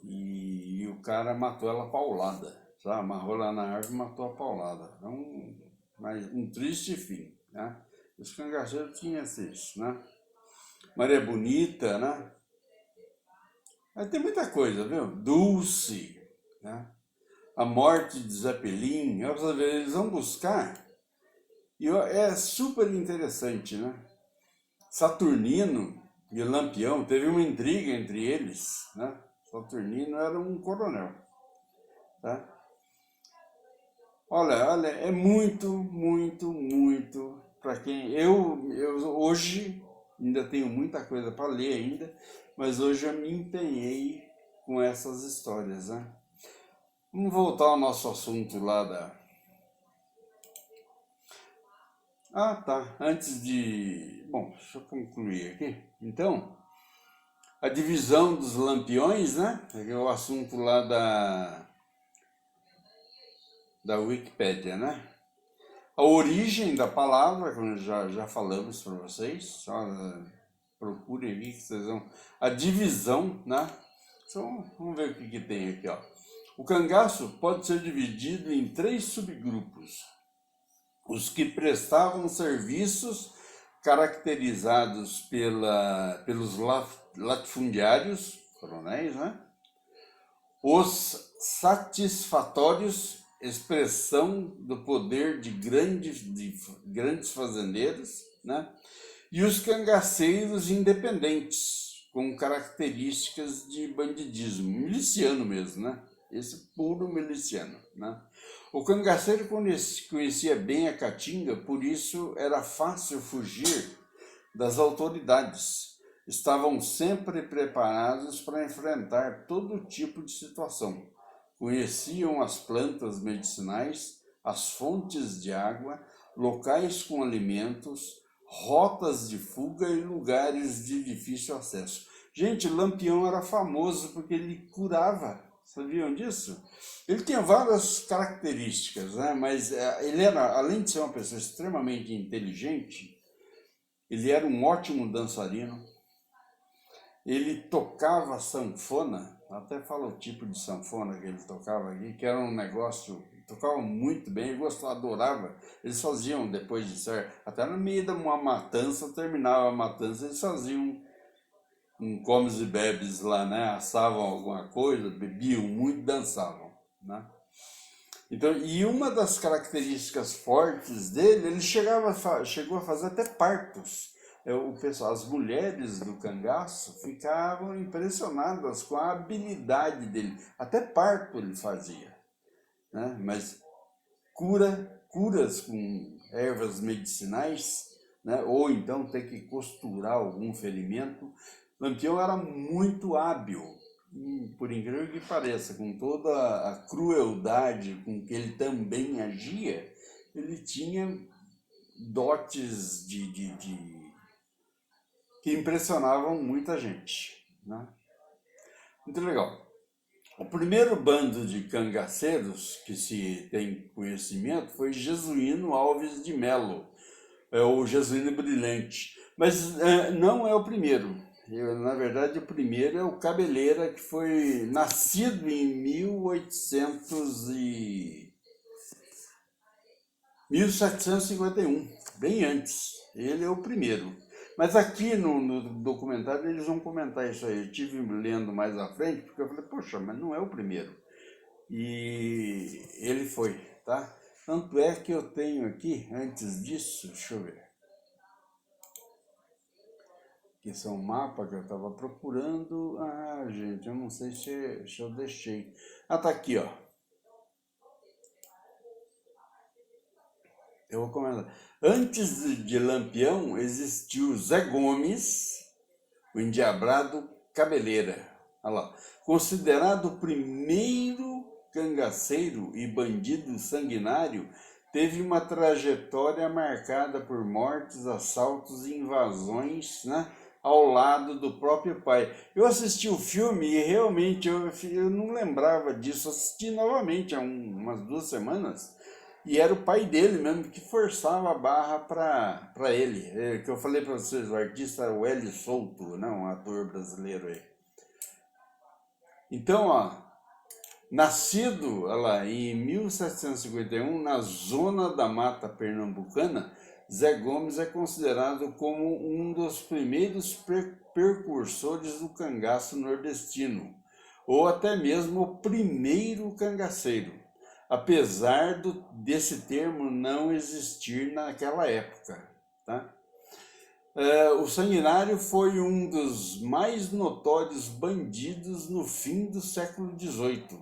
S1: e o cara matou ela a paulada. Sabe? Amarrou lá na árvore e matou a paulada. Então, um triste fim, né? Os cangaceiros tinham esses, né? Maria Bonita, né? Mas tem muita coisa, viu? Dulce, né? A morte de Zeppelin, eles vão buscar, e é super interessante, né? Saturnino e Lampião, teve uma intriga entre eles, né? Saturnino era um coronel, tá? Olha, é muito, muito, muito para quem eu hoje ainda tenho muita coisa para ler ainda, mas hoje eu me empenhei com essas histórias, né? Vamos voltar ao nosso assunto lá da. Ah, tá. Antes de. Bom, deixa eu concluir aqui. Então, a divisão dos lampiões, né? É o assunto lá da Wikipédia, né? A origem da palavra, como já falamos para vocês, procurem aqui que vocês vão... A divisão, né? Então, vamos ver o que tem aqui, ó. O cangaço pode ser dividido em 3 subgrupos. Os que prestavam serviços caracterizados pelos latifundiários, coronéis, né? Os satisfatórios, expressão do poder de grandes fazendeiros, né? E os cangaceiros independentes, com características de bandidismo, miliciano mesmo, né? Esse puro miliciano, né? O cangaceiro conhecia bem a caatinga, por isso era fácil fugir das autoridades. Estavam sempre preparados para enfrentar todo tipo de situação. Conheciam as plantas medicinais, as fontes de água, locais com alimentos, rotas de fuga e lugares de difícil acesso. Gente, Lampião era famoso porque ele curava, sabiam disso? Ele tinha várias características, né? Mas ele era, além de ser uma pessoa extremamente inteligente, ele era um ótimo dançarino. Ele tocava sanfona, até fala o tipo de sanfona que ele tocava aqui, que era um negócio, tocava muito bem, eu adorava. Eles faziam, depois de ser, até no meio de uma matança, terminava a matança, eles faziam um comes e bebes lá, né? Assavam alguma coisa, bebiam muito, dançavam, né? Então, e uma das características fortes dele, ele chegou a fazer até partos. O pessoal, as mulheres do cangaço ficavam impressionadas com a habilidade dele. Até parto ele fazia, né? Mas curas com ervas medicinais, né? Ou então ter que costurar algum ferimento. Lampião era muito hábil, por incrível que pareça, com toda a crueldade com que ele também agia, ele tinha dotes que impressionavam muita gente, né? Muito legal. O primeiro bando de cangaceiros que se tem conhecimento foi Jesuíno Alves de Melo, o Jesuíno Brilhante, mas não é o primeiro. Na verdade, o primeiro é o Cabeleira, que foi nascido em 1751, bem antes. Ele é o primeiro. Mas aqui no documentário eles vão comentar isso aí. Eu estive lendo mais à frente, porque eu falei, poxa, mas não é o primeiro. E ele foi, tá? Tanto é que eu tenho aqui, antes disso, deixa eu ver. Que esse é um mapa que eu estava procurando. Ah, gente, eu não sei se eu deixei. Ah, tá aqui, ó. Eu vou comentar. Antes de Lampião, existiu Zé Gomes, o endiabrado Cabeleira. Olha lá. Considerado o primeiro cangaceiro e bandido sanguinário, teve uma trajetória marcada por mortes, assaltos e invasões, né? Ao lado do próprio pai. Eu assisti o filme e realmente eu não lembrava disso. Assisti novamente há umas 2 semanas. E era o pai dele mesmo que forçava a barra para ele. Que eu falei para vocês, o artista era o Hélio Souto, né? Um ator brasileiro aí. Então, ó, nascido lá, em 1751, na zona da Mata Pernambucana, Zé Gomes é considerado como um dos primeiros precursores do cangaço nordestino, ou até mesmo o primeiro cangaceiro, apesar desse termo não existir naquela época, tá? O Sanguinário foi um dos mais notórios bandidos no fim do século XVIII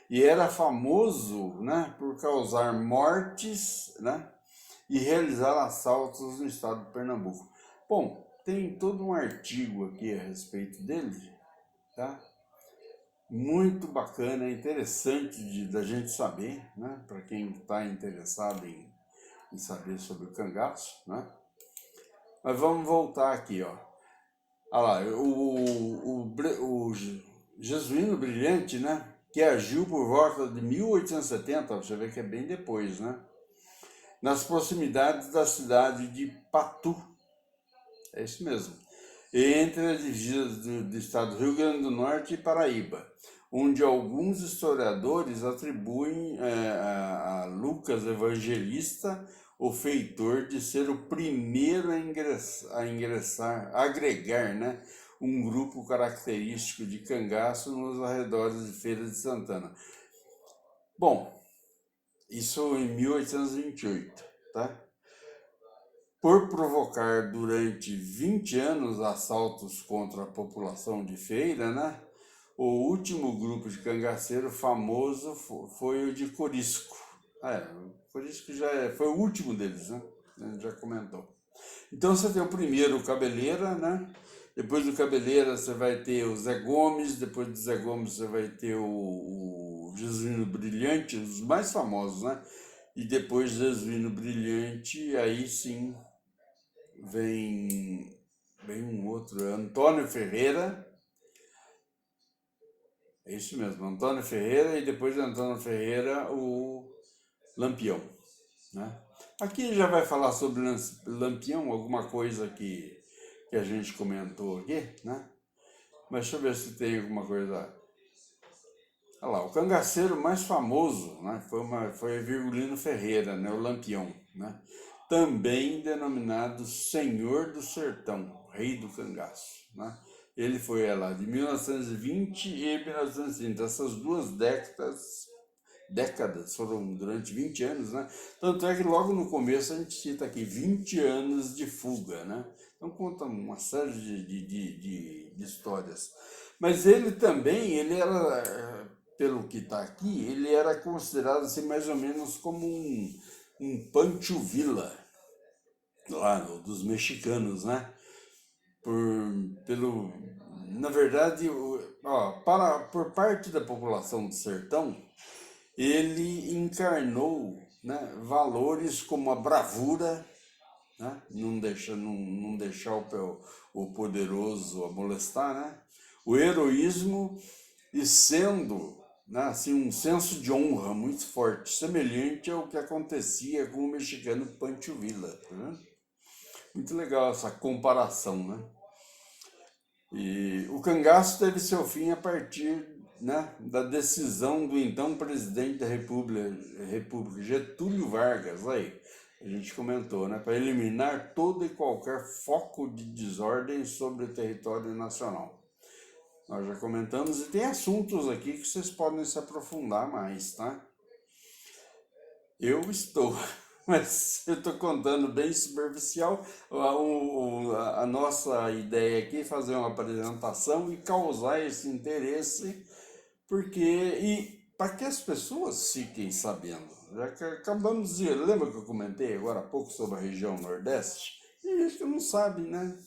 S1: e era famoso, né, por causar mortes, né, e realizar assaltos no estado de Pernambuco. Bom, tem todo um artigo aqui a respeito dele, tá? Muito bacana, interessante da gente saber, né, para quem está interessado em saber sobre o cangaço, né? Mas vamos voltar aqui, ó. Olha lá, o Jesuíno Brilhante, né? Que agiu por volta de 1870, você vê que é bem depois, né? Nas proximidades da cidade de Patu. É isso mesmo. entre as divisas do estado do Rio Grande do Norte e Paraíba, onde alguns historiadores atribuem a Lucas Evangelista o feitor de ser o primeiro a agregar, né, um grupo característico de cangaço nos arredores de Feira de Santana. Bom, isso em 1828, tá? Por provocar durante 20 anos assaltos contra a população de Feira, né? O último grupo de cangaceiro famoso foi o de Corisco. O Corisco foi o último deles, né? A gente já comentou. Então você tem o primeiro, o Cabeleira, né? Depois do Cabeleira você vai ter o Zé Gomes, depois do Zé Gomes você vai ter o Jesuíno Brilhante, os mais famosos, né? E depois do Jesuíno Brilhante, aí sim vem um outro, Antônio Ferreira. É isso mesmo, Antônio Ferreira, e depois de Antônio Ferreira, o Lampião, né? Aqui já vai falar sobre Lampião, alguma coisa que a gente comentou aqui, né? Mas deixa eu ver se tem alguma coisa. Olha lá, o cangaceiro mais famoso, né, foi Virgulino Ferreira, né, o Lampião, né? Também denominado Senhor do Sertão, Rei do Cangaço, né? Ele foi lá de 1920 e 1930, essas duas décadas foram durante 20 anos, né? Tanto é que logo no começo a gente cita aqui 20 anos de fuga, né? Então conta uma série de histórias. Mas ele também, ele era, pelo que está aqui, ele era considerado assim, mais ou menos como um Pancho Villa, lá dos mexicanos, né? Na verdade, por parte da população do sertão, ele encarnou, né, valores como a bravura, né, não deixar o poderoso a molestar, né, o heroísmo e sendo, né, assim, um senso de honra muito forte, semelhante ao que acontecia com o mexicano Pancho Villa. Né? Muito legal essa comparação, né? E o cangaço teve seu fim a partir, né, da decisão do então presidente da República, Getúlio Vargas, aí, a gente comentou, né, para eliminar todo e qualquer foco de desordem sobre o território nacional. Nós já comentamos e tem assuntos aqui que vocês podem se aprofundar mais, tá? Eu estou, mas eu estou contando bem superficial. A nossa ideia aqui é fazer uma apresentação e causar esse interesse, porque e para que as pessoas fiquem sabendo. Já que acabamos de. Lembra que eu comentei agora há pouco sobre a região Nordeste? Tem gente que não sabe, né?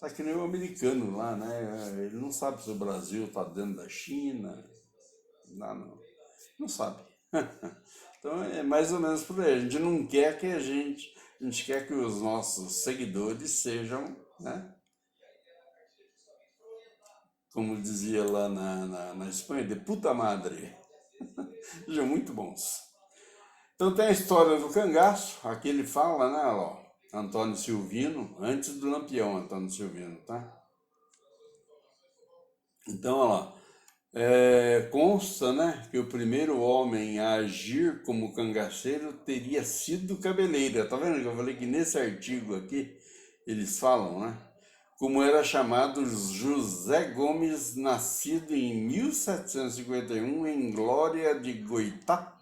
S1: Tá que nem o americano lá, né? Ele não sabe se o Brasil está dentro da China. Não sabe. Então é mais ou menos por aí. A gente não quer que a gente quer que os nossos seguidores sejam, né? Como dizia lá na Espanha, de puta madre. Sejam muito bons. Então tem a história do cangaço, aqui ele fala, né, ó, Antônio Silvino, antes do Lampião, Antônio Silvino, tá? Então, olha lá, consta, né, que o primeiro homem a agir como cangaceiro teria sido Cabeleira. Tá vendo que eu falei que nesse artigo aqui eles falam, né? Como era chamado José Gomes, nascido em 1751 em Glória de Goitá,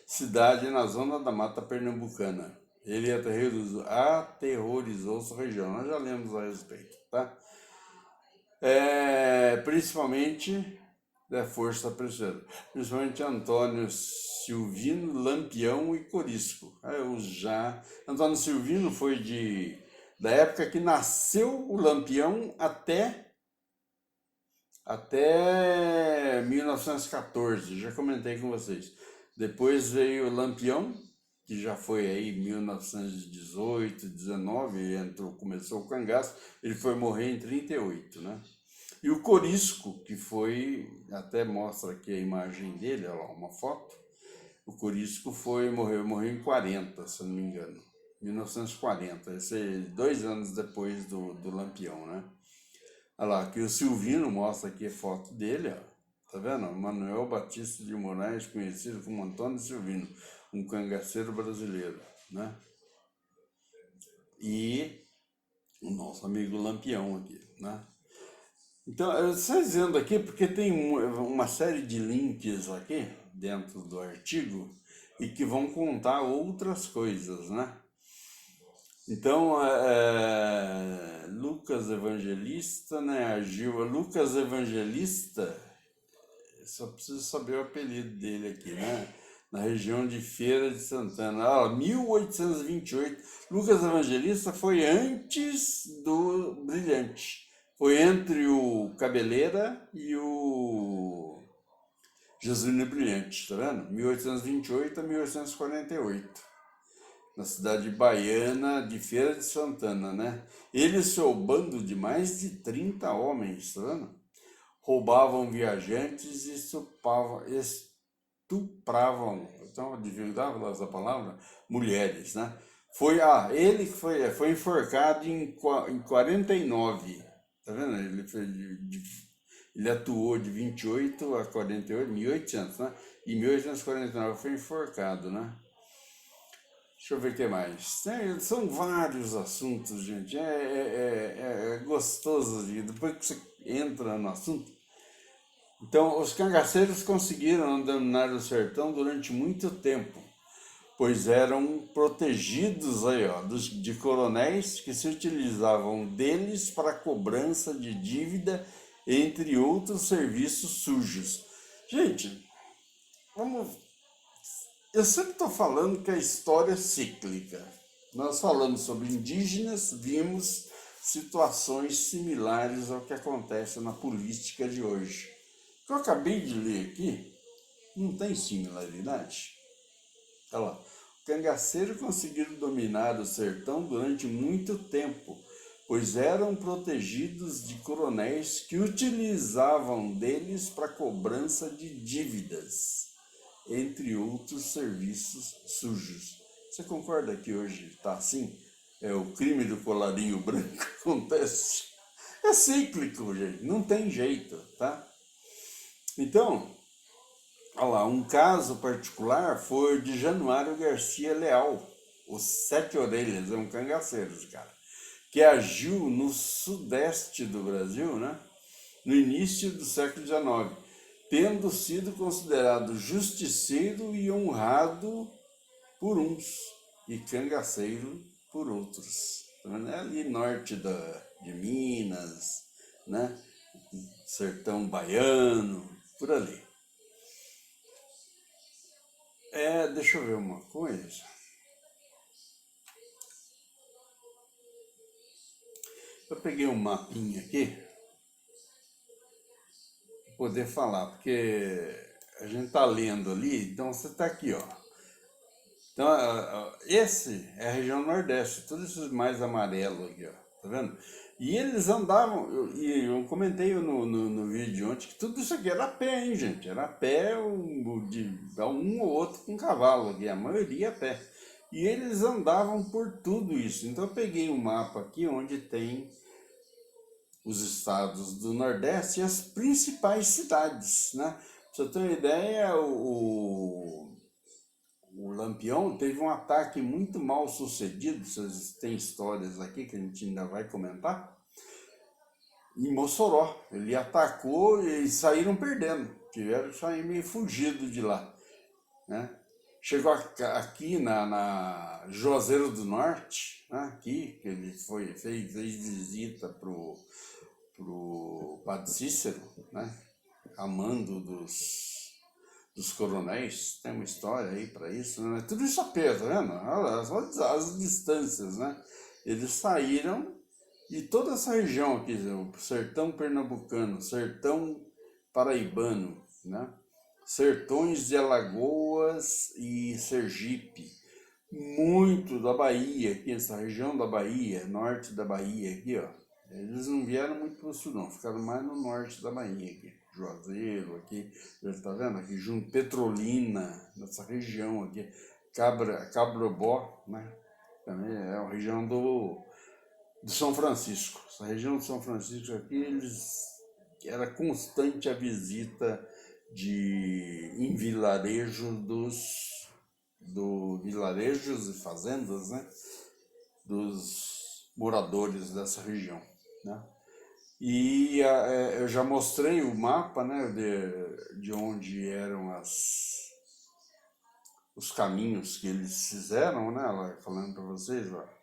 S1: cidade na zona da Mata Pernambucana. Ele aterrorizou sua região. Nós já lemos a respeito, tá? Principalmente da Força Preciosa, principalmente Antônio Silvino, Lampião e Corisco. Antônio Silvino foi da época que nasceu o Lampião até 1914, já comentei com vocês. Depois veio o Lampião, que já foi aí 1918, 19, começou o cangaço, ele foi morrer em 38, né? E o Corisco, que foi, até mostra aqui a imagem dele, olha lá, uma foto. O Corisco morreu em 40, se eu não me engano. 1940, esse 2 anos depois do Lampião, né? Olha lá, aqui o Silvino mostra aqui a foto dele, ó. Tá vendo? Manuel Batista de Moraes, conhecido como Antônio Silvino, um cangaceiro brasileiro, né? E o nosso amigo Lampião aqui, né? Então, eu estou dizendo aqui porque tem uma série de links aqui dentro do artigo e que vão contar outras coisas, né? Então, Lucas Evangelista, né? Lucas Evangelista, só preciso saber o apelido dele aqui, né? Na região de Feira de Santana. 1828. Lucas Evangelista foi antes do Brilhante. Foi entre o Cabeleira e o Jesuíno Brilhante, tá vendo? 1828 a 1848. Na cidade baiana de Feira de Santana, né? Ele e seu bando de mais de 30 homens, tá vendo? Roubavam viajantes e estupravam, então divulgava essa palavra, mulheres, né? Ele foi enforcado em 49, tá vendo? Ele atuou de 28 a 48, 1800, né? Em 1849 foi enforcado, né? Deixa eu ver o que mais. São vários assuntos, gente. É gostoso. Depois que você entra no assunto. Então, os cangaceiros conseguiram dominar o sertão durante muito tempo, pois eram protegidos aí, ó, de coronéis que se utilizavam deles para cobrança de dívida, entre outros serviços sujos. Gente, vamos. Eu sempre estou falando que a história é cíclica. Nós falamos sobre indígenas, vimos situações similares ao que acontece na política de hoje. O que eu acabei de ler aqui não tem similaridade. Olha lá. O cangaceiro conseguiram dominar o sertão durante muito tempo, pois eram protegidos de coronéis que utilizavam deles para cobrança de dívidas, entre outros serviços sujos. Você concorda que hoje está assim? O crime do colarinho branco acontece. É cíclico, gente, não tem jeito, tá? Então, olha lá, um caso particular foi de Januário Garcia Leal, os Sete Orelhas, é um cangaceiro, esse cara, que agiu no sudeste do Brasil, né, no início do século XIX, tendo sido considerado justiceiro e honrado por uns e cangaceiro por outros. É ali norte de Minas, né, sertão baiano, por ali. Deixa eu ver uma coisa. Eu peguei um mapinha aqui para poder falar, porque a gente tá lendo ali, então você tá aqui, ó. Então, esse é a região Nordeste, todos esses mais amarelos aqui, ó, tá vendo? E eles andavam, eu comentei no vídeo ontem que tudo isso aqui era a pé, hein, gente? Era a pé, um ou outro com cavalo aqui, a maioria a pé. E eles andavam por tudo isso. Então eu peguei um mapa aqui onde tem os estados do Nordeste e as principais cidades, né? Pra você ter uma ideia, o Lampião teve um ataque muito mal sucedido, vocês têm histórias aqui que a gente ainda vai comentar, em Mossoró. Ele atacou e saíram perdendo, tiveram que sair meio fugido de lá, né? Chegou aqui na Juazeiro do Norte, né? Aqui, que ele fez visita pro Padre Cícero, né? A mando dos coronéis, tem uma história aí para isso, né? Tudo isso a pé, tá vendo? Olha as distâncias, né? Eles saíram e toda essa região aqui, o sertão pernambucano, sertão paraibano, né? Sertões de Alagoas e Sergipe, muito da Bahia, aqui essa região da Bahia, norte da Bahia aqui, ó. Eles não vieram muito para o sul, não, ficaram mais no norte da Bahia aqui. Juazeiro aqui, tá vendo? Aqui junto, Petrolina, nessa região aqui, Cabrobó, né? Também é a região de São Francisco. Essa região de São Francisco aqui, era constante a visita em vilarejos e fazendas, né, dos moradores dessa região, né? E eu já mostrei o mapa, né, de onde eram os caminhos que eles fizeram, né, lá, falando para vocês, ó,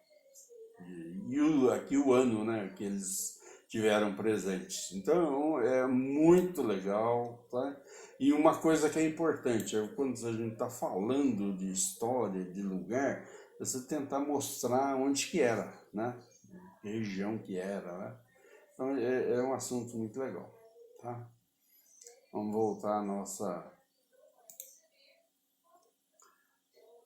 S1: aqui o ano, né, que eles tiveram presentes. Então é muito legal, tá? E uma coisa que é importante, quando a gente está falando de história, de lugar, é você tentar mostrar onde que era, né? Que região que era, né? Então é um assunto muito legal, tá? Vamos voltar à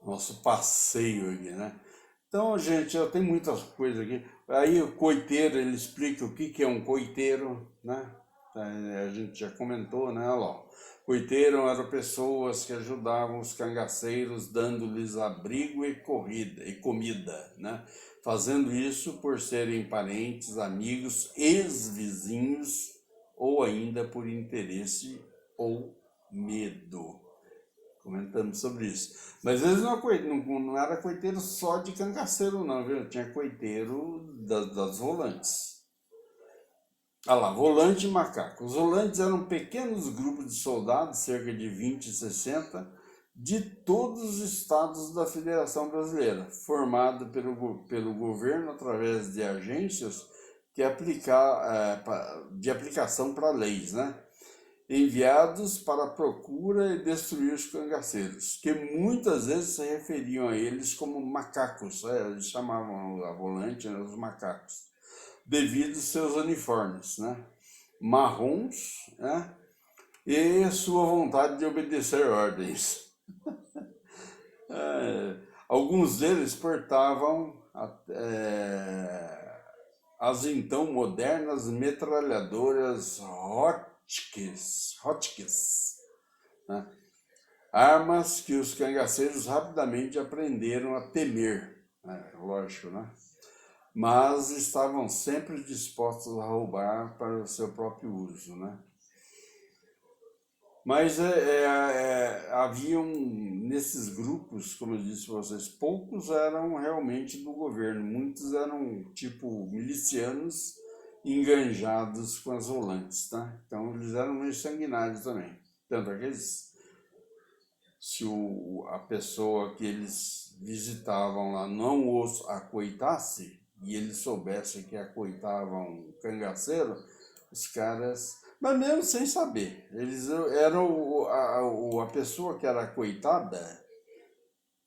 S1: nosso passeio aqui, né? Então, gente, eu tenho muitas coisas aqui. Aí o coiteiro, ele explica o que é um coiteiro, né? A gente já comentou, né? Olha lá. Coiteiro eram pessoas que ajudavam os cangaceiros, dando-lhes abrigo e comida, né? Fazendo isso por serem parentes, amigos, ex-vizinhos ou ainda por interesse ou medo. Comentamos sobre isso. Mas eles não era coiteiro só de cangaceiro, não, viu? Tinha coiteiro das volantes. Olha lá, volante e macaco. Os volantes eram pequenos grupos de soldados, cerca de 20 e 60, de todos os estados da Federação Brasileira, formado pelo governo através de agências de aplicação para leis, né? Enviados para a procura e destruir os cangaceiros, que muitas vezes se referiam a eles como macacos, eles chamavam a volante, né, os macacos, devido aos seus uniformes, né, marrons, né, e sua vontade de obedecer ordens. Alguns deles portavam as então modernas metralhadoras Hotchkiss, né? Armas que os cangaceiros rapidamente aprenderam a temer, né? Lógico, né? Mas estavam sempre dispostos a roubar para o seu próprio uso, né? Mas haviam nesses grupos, como eu disse para vocês, poucos eram realmente do governo, muitos eram tipo milicianos enganjados com as volantes, tá? Então eles eram meio sanguinários também. Tanto é que se a pessoa que eles visitavam lá não os acoitasse, e eles soubessem que acoitavam um cangaceiro, os caras... Mas mesmo sem saber, eles eram a pessoa que era acoitada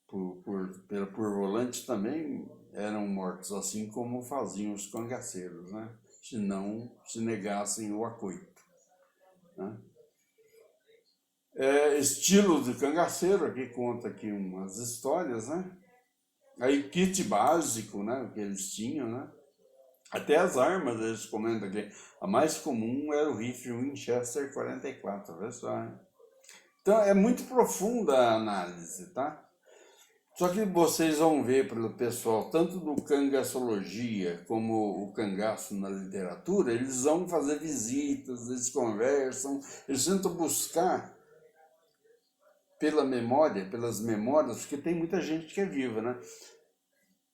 S1: por volante também eram mortos, assim como faziam os cangaceiros, né? Se não se negassem o acoito, né? Estilo de cangaceiro, aqui conta aqui umas histórias, né? Aí kit básico, né? Que eles tinham, né? Até as armas, eles comentam aqui. A mais comum era o rifle Winchester 44, vê só, hein? Então é muito profunda a análise, tá? Só que vocês vão ver pelo pessoal, tanto do cangaçologia como o cangaço na literatura, eles vão fazer visitas, eles conversam, eles tentam buscar pelas memórias, porque tem muita gente que é viva, né?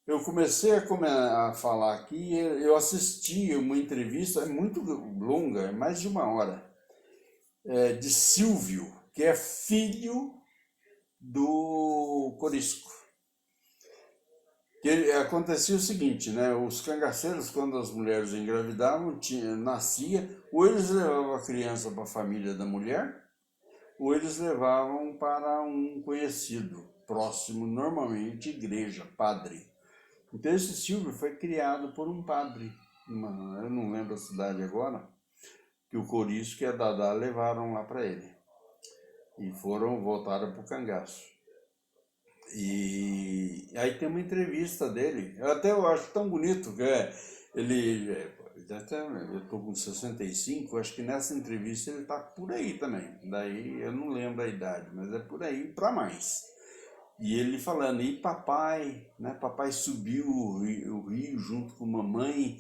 S1: Eu comecei a falar aqui, eu assisti uma entrevista, é muito longa, é mais de 1 hora, de Silvio, que é filho do Corisco. Acontecia o seguinte, né? Os cangaceiros, quando as mulheres engravidavam, nascia, ou eles levavam a criança para a família da mulher, ou eles levavam para um conhecido, próximo, normalmente igreja, padre. Então esse Silvio foi criado por um padre, eu não lembro a cidade agora, que o Corisco e a Dadá levaram lá para ele. E voltaram para o cangaço. E aí tem uma entrevista dele, eu acho tão bonito, que eu estou com 65, acho que nessa entrevista ele está por aí também. Daí eu não lembro a idade, mas é por aí para mais. E ele falando, e papai, né? Papai subiu o rio junto com mamãe.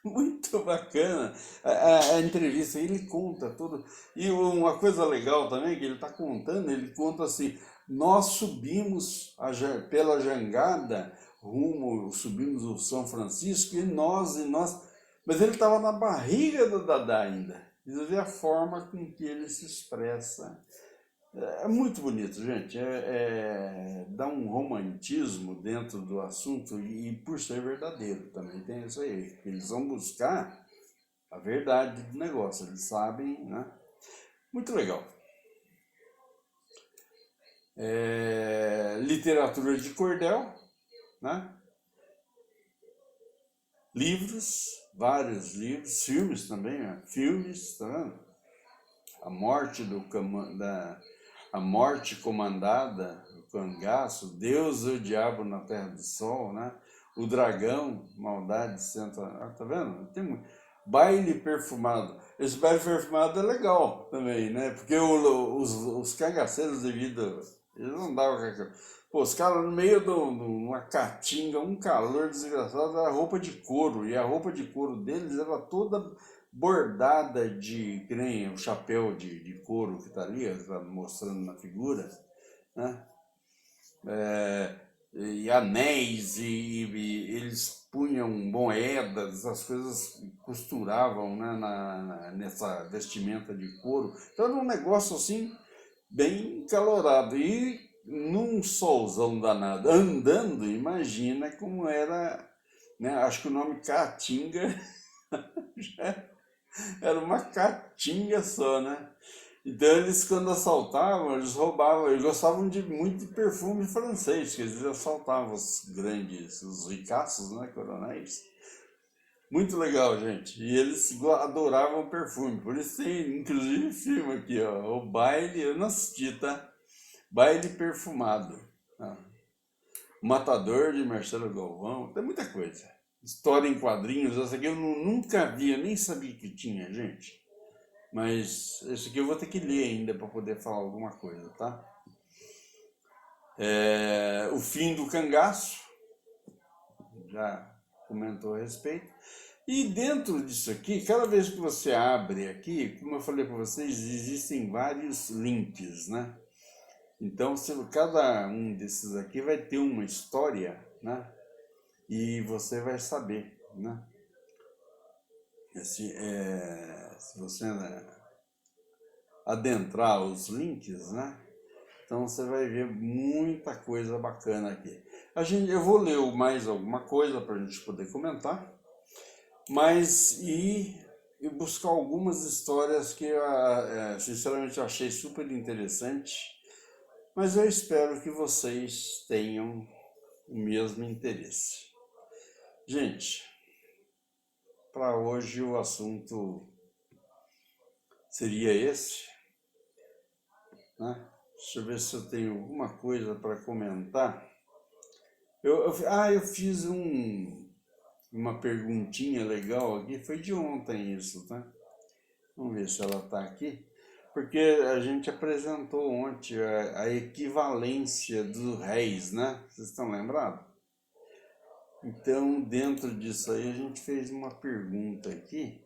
S1: Muito bacana a entrevista, ele conta tudo. E uma coisa legal também que ele está contando, ele conta assim, nós subimos pela jangada, subimos o São Francisco, e nós, mas ele estava na barriga do Dadá ainda. Você vê a forma com que ele se expressa. É muito bonito, gente. Dá um romantismo dentro do assunto e por ser verdadeiro também tem isso aí. Eles vão buscar a verdade do negócio, eles sabem, né? Muito legal. Literatura de cordel, né? Livros, vários livros, filmes também, né? Filmes, tá vendo? A morte a morte comandada, o cangaço, Deus e o diabo na terra do sol, né? O dragão, maldade senta, tá vendo? Baile perfumado. Esse baile perfumado é legal também, né? Porque os cangaceiros devido, eles não davam pô, os caras no meio de uma caatinga, um calor desgraçado, era roupa de couro, e a roupa de couro deles era toda bordada que nem o chapéu de couro que está ali, tá mostrando na figura, né? E anéis, e eles punham moedas, as coisas costuravam, né, nessa vestimenta de couro. Então era um negócio assim, bem calorado. E num solzão danado, andando, imagina como era, né? Acho que o nome Caatinga era uma caatinga só, né? Então eles, quando assaltavam, eles roubavam, eles gostavam muito de perfume francês, que eles assaltavam os grandes, os ricaços, né, coronéis. Muito legal, gente. E eles adoravam perfume, por isso tem inclusive filme aqui, ó, o baile, eu não assisti, tá? Baile perfumado. Ah. Matador de Marcelo Galvão, tem muita coisa. História em quadrinhos, essa aqui eu nunca vi, eu nem sabia que tinha, gente. Mas esse aqui eu vou ter que ler ainda para poder falar alguma coisa, tá? O fim do cangaço, já comentou a respeito. E dentro disso aqui, cada vez que você abre aqui, como eu falei para vocês, existem vários links, né? Então, cada um desses aqui vai ter uma história, né? E você vai saber, né? Se você, né, adentrar os links, né? Então você vai ver muita coisa bacana aqui. Eu vou ler mais alguma coisa para a gente poder comentar, mas e buscar algumas histórias que eu, sinceramente, eu achei super interessante, mas eu espero que vocês tenham o mesmo interesse. Gente, para hoje o assunto seria esse, né? Deixa eu ver se eu tenho alguma coisa para comentar. Eu fiz uma perguntinha legal aqui, foi de ontem isso, tá? Vamos ver se ela está aqui. Porque a gente apresentou ontem a equivalência dos réis, né? Vocês estão lembrados? Então, dentro disso aí, a gente fez uma pergunta aqui,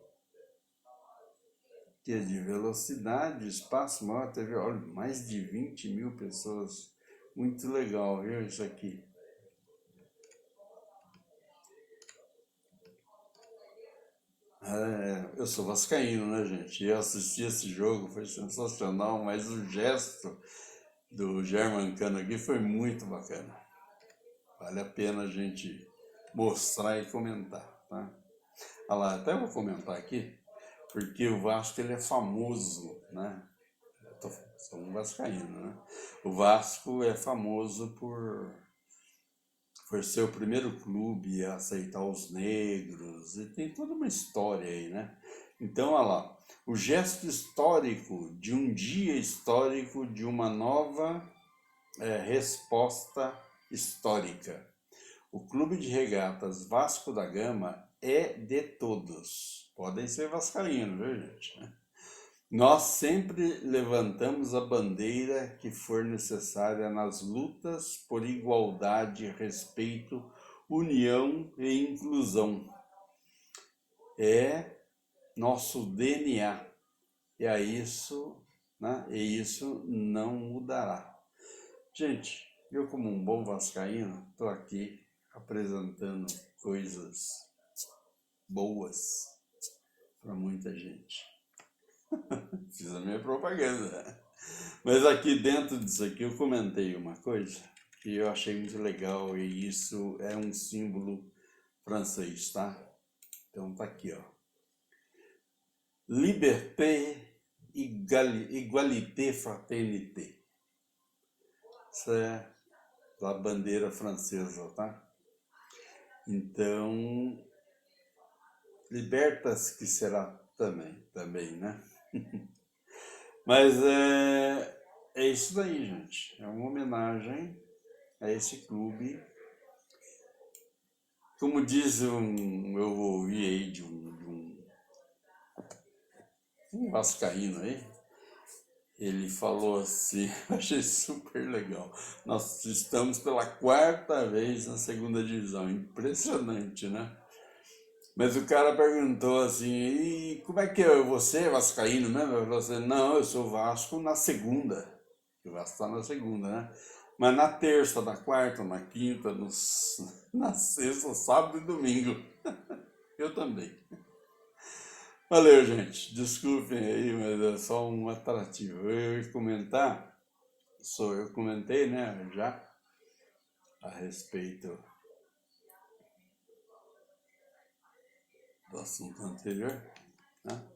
S1: que é de velocidade, espaço maior, teve, olha, mais de 20 mil pessoas. Muito legal, viu, isso aqui. Eu sou vascaíno, né, gente? Eu assisti esse jogo, foi sensacional, mas o gesto do Germancano aqui foi muito bacana. Vale a pena a gente mostrar e comentar, tá? Olha lá, até vou comentar aqui, porque o Vasco ele é famoso, né? Sou um vascaíno, né? O Vasco é famoso por ser o primeiro clube a aceitar os negros, e tem toda uma história aí, né? Então, olha lá, o gesto histórico de um dia histórico de uma nova resposta histórica. O Clube de Regatas Vasco da Gama é de todos. Podem ser vascaínos, viu, gente? Nós sempre levantamos a bandeira que for necessária nas lutas por igualdade, respeito, união e inclusão. É nosso DNA. E é isso, né? E isso não mudará. Gente, eu como um bom vascaíno, estou aqui apresentando coisas boas para muita gente. Fiz a minha propaganda. Mas aqui dentro disso aqui eu comentei uma coisa que eu achei muito legal e isso é um símbolo francês, tá? Então tá aqui, ó. Liberté, égalité, fraternité. Isso é a bandeira francesa, tá? Então, libertas que será também, né? Mas é isso daí, gente. É uma homenagem a esse clube. Como diz eu ouvi aí de um vascaíno aí, ele falou assim, eu achei super legal. Nós estamos pela 4ª vez na 2ª divisão, impressionante, né? Mas o cara perguntou assim, e como é que é você, vascaíno mesmo? Eu falei assim, não, eu sou Vasco na 2ª. O Vasco está na 2ª, né? Mas na 3ª, na 4ª, na 5ª, na 6ª, sábado e domingo. Eu também. Valeu, gente. Desculpem aí, mas é só um atrativo. Eu ia comentar, eu comentei, né, já, a respeito do assunto anterior, né?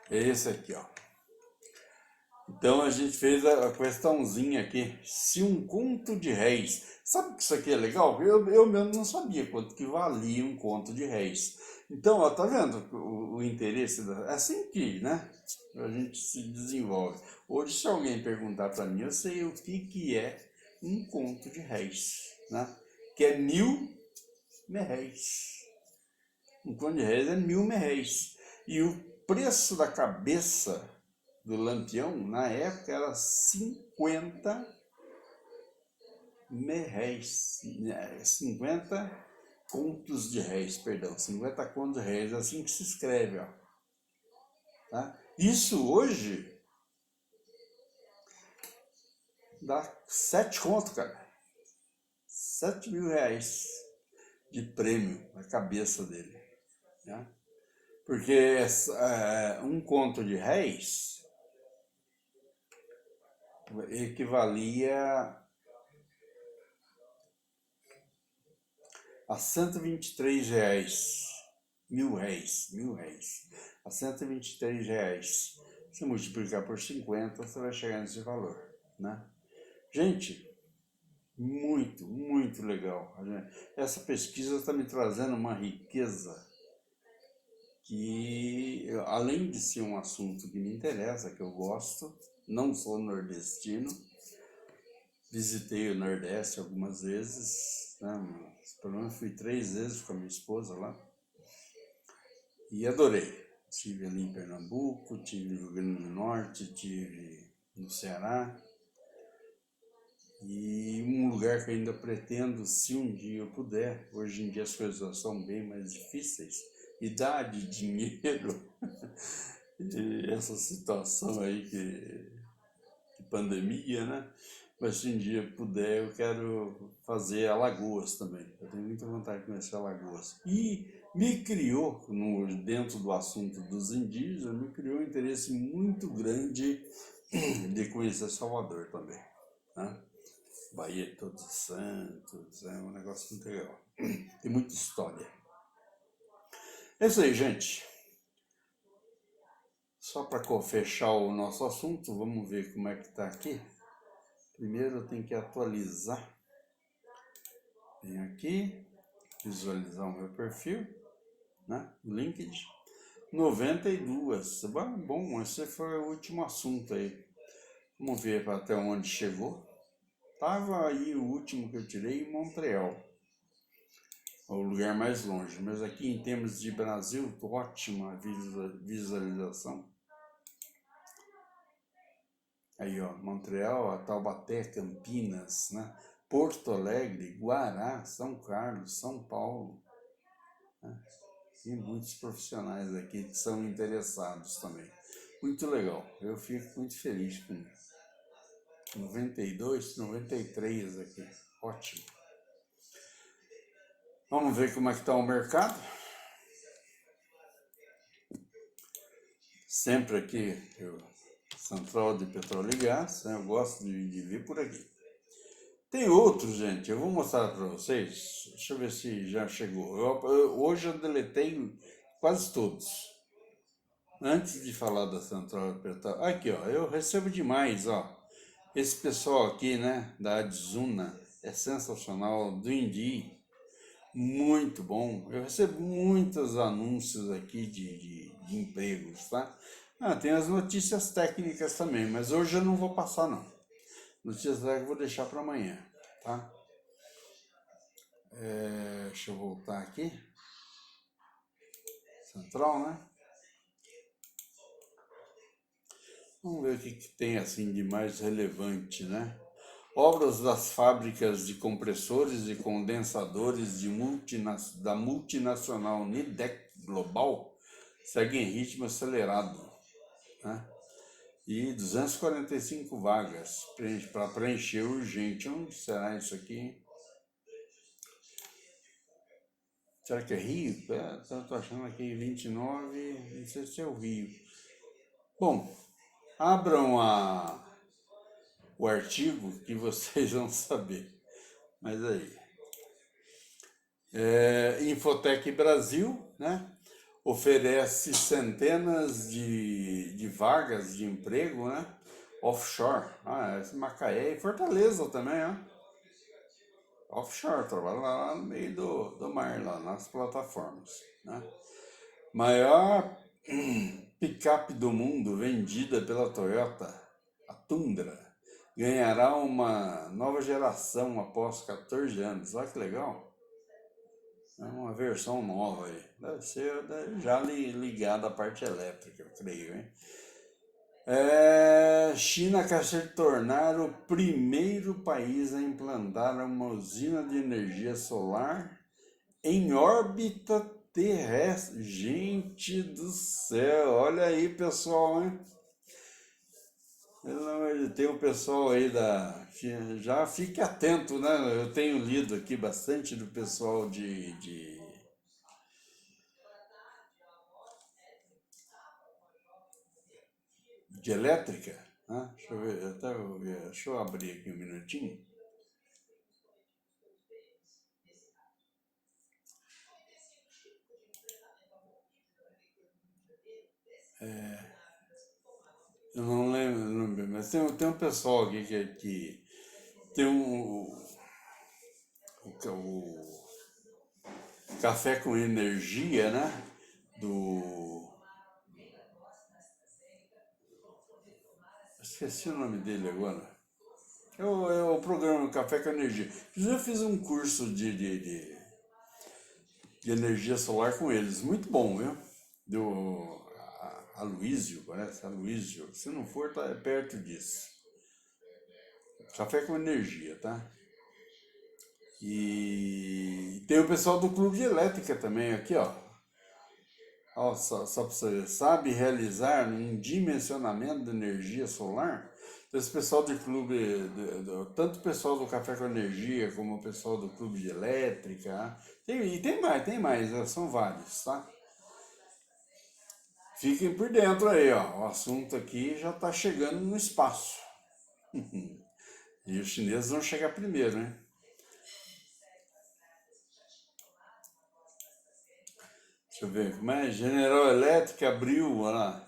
S1: É esse aqui, ó. Então a gente fez a questãozinha aqui. Se um conto de réis. Sabe que isso aqui é legal? Eu mesmo não sabia quanto que valia um conto de réis. Então, ó, tá vendo o interesse? É assim que, né? A gente se desenvolve. Hoje, se alguém perguntar para mim, eu sei o que é um conto de réis, né? Que é 1000 merréis. Um conto de réis é 1000 merréis. E o preço da cabeça do Lampião, na época, era 50 merréis, 50 contos de réis, perdão, 50 contos de réis, assim que se escreve, ó. Tá? Isso hoje dá 7 contos, cara. 7.000 reais de prêmio na cabeça dele, né? Porque um conto de réis equivalia a 123 reais. 1000 réis, 1000 réis. A 123 reais. Se multiplicar por 50, você vai chegar nesse valor, né? Gente, muito, muito legal. Essa pesquisa está me trazendo uma riqueza que, além de ser um assunto que me interessa, que eu gosto, não sou nordestino, visitei o Nordeste algumas vezes, né? Pelo menos fui 3 vezes com a minha esposa lá e adorei. Estive ali em Pernambuco, estive no Rio Grande do Norte, estive no Ceará e um lugar que ainda pretendo, se um dia eu puder. Hoje em dia as coisas são bem mais difíceis, idade, dinheiro, e essa situação aí que pandemia, né? Mas se um dia puder, eu quero fazer Alagoas também. Eu tenho muita vontade de conhecer Alagoas. E me criou, dentro do assunto dos indígenas, me criou um interesse muito grande de conhecer Salvador também, né? Bahia de Todos os Santos, é um negócio muito legal. Tem muita história. É isso aí, gente. Só para fechar o nosso assunto, vamos ver como é que está aqui. Primeiro eu tenho que atualizar. Venho aqui, visualizar o meu perfil, né? LinkedIn. 92. Bom, esse foi o último assunto aí. Vamos ver até onde chegou. Tava aí o último que eu tirei em Montreal. o lugar mais longe. Mas aqui em termos de Brasil, ótima visualização. Aí, ó, Montreal, Taubaté, Campinas, né? Porto Alegre, Guará, São Carlos, São Paulo. Né? Tem muitos profissionais aqui que são interessados também. Muito legal. Eu fico muito feliz com 92, 93 aqui. Ótimo. Vamos ver como é que está o mercado. Sempre aqui, Central de Petróleo e Gás, né? Eu gosto de vir por aqui. Tem outros, gente, eu vou mostrar para vocês. Deixa eu ver se já chegou. Hoje eu deletei quase todos. Antes de falar da Central de Petróleo. Aqui, ó, eu recebo demais, ó. Esse pessoal aqui, né, da Adzuna, é sensacional, do Indi, muito bom. Eu recebo muitos anúncios aqui de empregos, tá? Tem as notícias técnicas também, mas hoje eu não vou passar, não. Notícias técnicas eu vou deixar para amanhã, tá? Deixa eu voltar aqui. Central, né? Vamos ver o que tem assim de mais relevante, né? Obras das fábricas de compressores e condensadores da multinacional Nidec Global seguem em ritmo acelerado, né? E 245 vagas para preencher urgente. Onde será isso aqui? Será que é Rio? Estou achando aqui 29, não sei se é o Rio. Bom, abram o artigo que vocês vão saber. Mas aí. Infotec Brasil, né? Oferece centenas de vagas de emprego, né? Offshore. Macaé e Fortaleza também, ó. Offshore, trabalha lá no meio do mar, lá nas plataformas, né? Maior picape do mundo vendida pela Toyota, a Tundra, ganhará uma nova geração após 14 anos. Olha que legal. É uma versão nova aí. Deve ser já ligada à parte elétrica, eu creio, hein? China quer se tornar o primeiro país a implantar uma usina de energia solar em órbita terrestre. Gente do céu, olha aí, pessoal, hein? Tem o pessoal aí já fique atento, né? Eu tenho lido aqui bastante do pessoal de elétrica, né? Deixa eu ver, deixa eu abrir aqui um minutinho. Eu não lembro, mas tem um pessoal aqui que tem o café com energia, né? Esqueci o nome dele agora. É o programa Café com Energia. Eu fiz um curso de energia solar com eles. Muito bom, viu? Do Aloysio, parece. Aloysio. Se não for, tá perto disso. Café com Energia, tá? E tem o pessoal do Clube de Elétrica também, aqui, ó. Só para você ver, sabe realizar um dimensionamento de energia solar? Então, esse pessoal do clube, tanto o pessoal do Café com Energia, como o pessoal do Clube de Elétrica, e tem mais, são vários, tá? Fiquem por dentro aí, ó. O assunto aqui já está chegando no espaço. E os chineses vão chegar primeiro, né? Deixa eu ver, mas General Electric abriu lá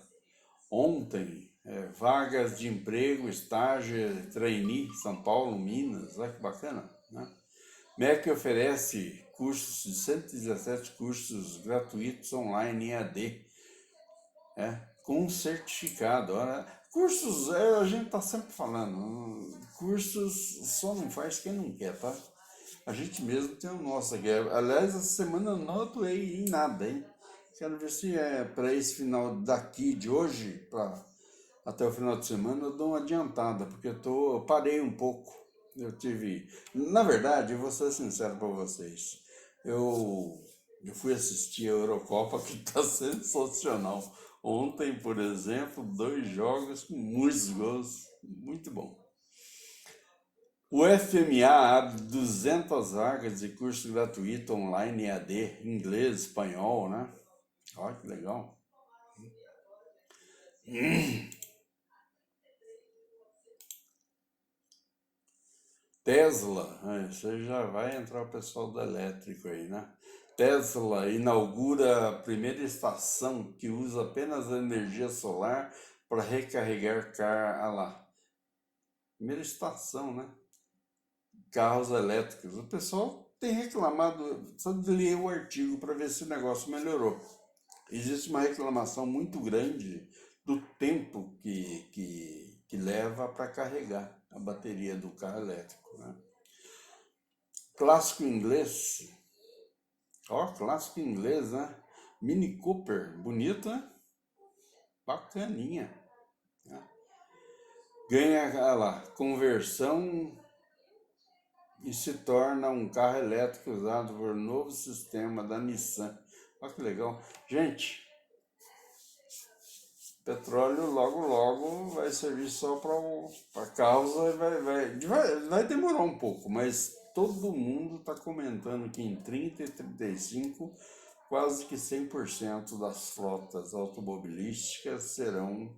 S1: ontem vagas de emprego, estágio, trainee, São Paulo, Minas, olha que bacana, né? MEC oferece cursos de 117 cursos gratuitos online em AD, com certificado. Olha, cursos, a gente está sempre falando, cursos só não faz quem não quer, tá? A gente mesmo tem o nosso aqui. Aliás, essa semana eu não atuei em nada, hein? Quero ver se é para esse final daqui de hoje, até o final de semana, eu dou uma adiantada, porque eu parei um pouco. Na verdade, eu vou ser sincero para vocês. Eu fui assistir a Eurocopa, que está sensacional. Ontem, por exemplo, 2 jogos com muitos gols, muito bom. O FMA abre 200 vagas de curso gratuito online EAD, inglês, espanhol, né? Olha que legal. Tesla, você já vai entrar o pessoal do elétrico aí, né? Tesla inaugura a primeira estação que usa apenas a energia solar para recarregar lá. Primeira estação, né? Carros elétricos. O pessoal tem reclamado, só de ler o artigo para ver se o negócio melhorou. Existe uma reclamação muito grande do tempo que leva para carregar a bateria do carro elétrico, né? Clássico inglês. Ó, clássico inglês, né? Mini Cooper, bonito, né? Bacaninha, né? Ganha, olha lá, conversão e se torna um carro elétrico usado por um novo sistema da Nissan. Olha que legal. Gente, petróleo logo logo vai servir só para carros, vai demorar um pouco, mas todo mundo está comentando que em 30 e 35 quase que 100% das frotas automobilísticas serão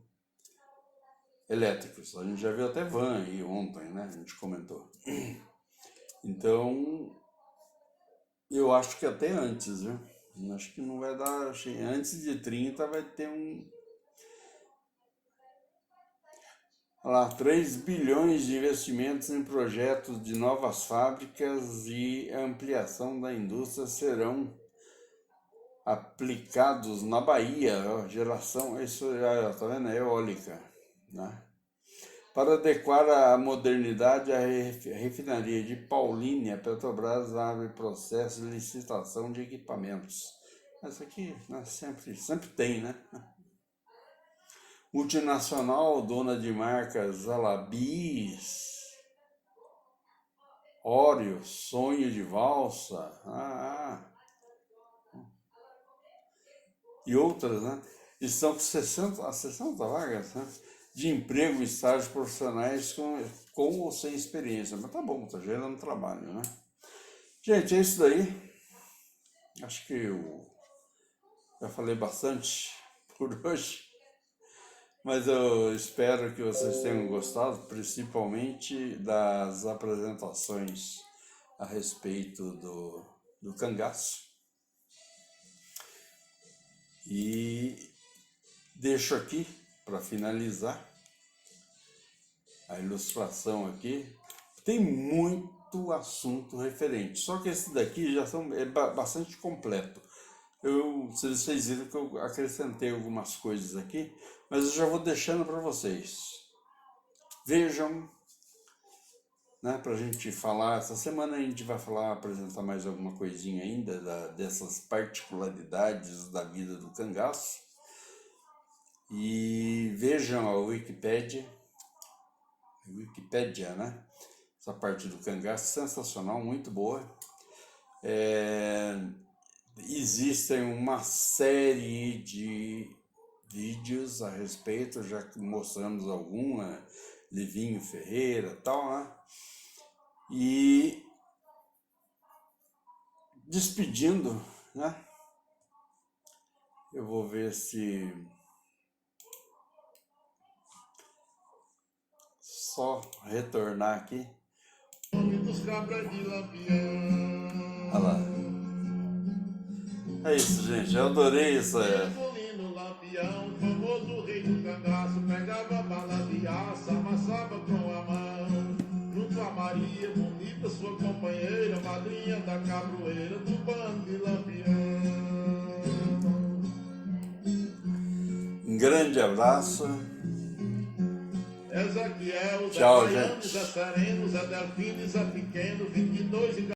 S1: elétricos. A gente já viu até van aí ontem, né? A gente comentou. Então, eu acho que até antes, viu? Acho que não vai dar. Antes de 30 vai ter um. Olha lá, 3 bilhões de investimentos em projetos de novas fábricas e ampliação da indústria serão aplicados na Bahia. Ó, geração, isso tá vendo? É eólica, né? Para adequar a modernidade à refinaria de Paulínia, a Petrobras abre processo de licitação de equipamentos. Essa aqui, né, sempre tem, né? Multinacional, dona de marcas Alabis, Oreo, Sonho de Valsa, e outras, né? Estão com 60 vagas, né? De emprego e estágios profissionais com ou sem experiência. Mas tá bom, tá gerando trabalho, né? Gente, é isso daí. Acho que eu já falei bastante por hoje, mas eu espero que vocês tenham gostado, principalmente das apresentações a respeito do cangaço. E deixo aqui, para finalizar, a ilustração aqui. Tem muito assunto referente, só que esse daqui já é bastante completo. Vocês viram que eu acrescentei algumas coisas aqui, mas eu já vou deixando para vocês. Vejam, né, para a gente falar. Essa semana a gente vai apresentar mais alguma coisinha ainda dessas particularidades da vida do cangaço. E vejam a Wikipédia, né? Essa parte do cangaço, sensacional, muito boa. Existem uma série de vídeos a respeito, já que mostramos alguma, Livinho Ferreira e tal, né? E despedindo, né? Eu vou ver se só retornar aqui. Olha lá. É isso, gente. Eu adorei isso.
S2: Lampião, famoso rei do cangaço, pegava bala de aço, amassava com a mão. Junto a Maria Bonita, sua companheira, madrinha da cabroeira do bando de Lampião.
S1: Um grande abraço.
S2: Ezequiel,
S1: tchau,
S2: Zé Baiano,
S1: gente.
S2: Zé Sereno, Zé Delfino, Zé Pequeno, 22 e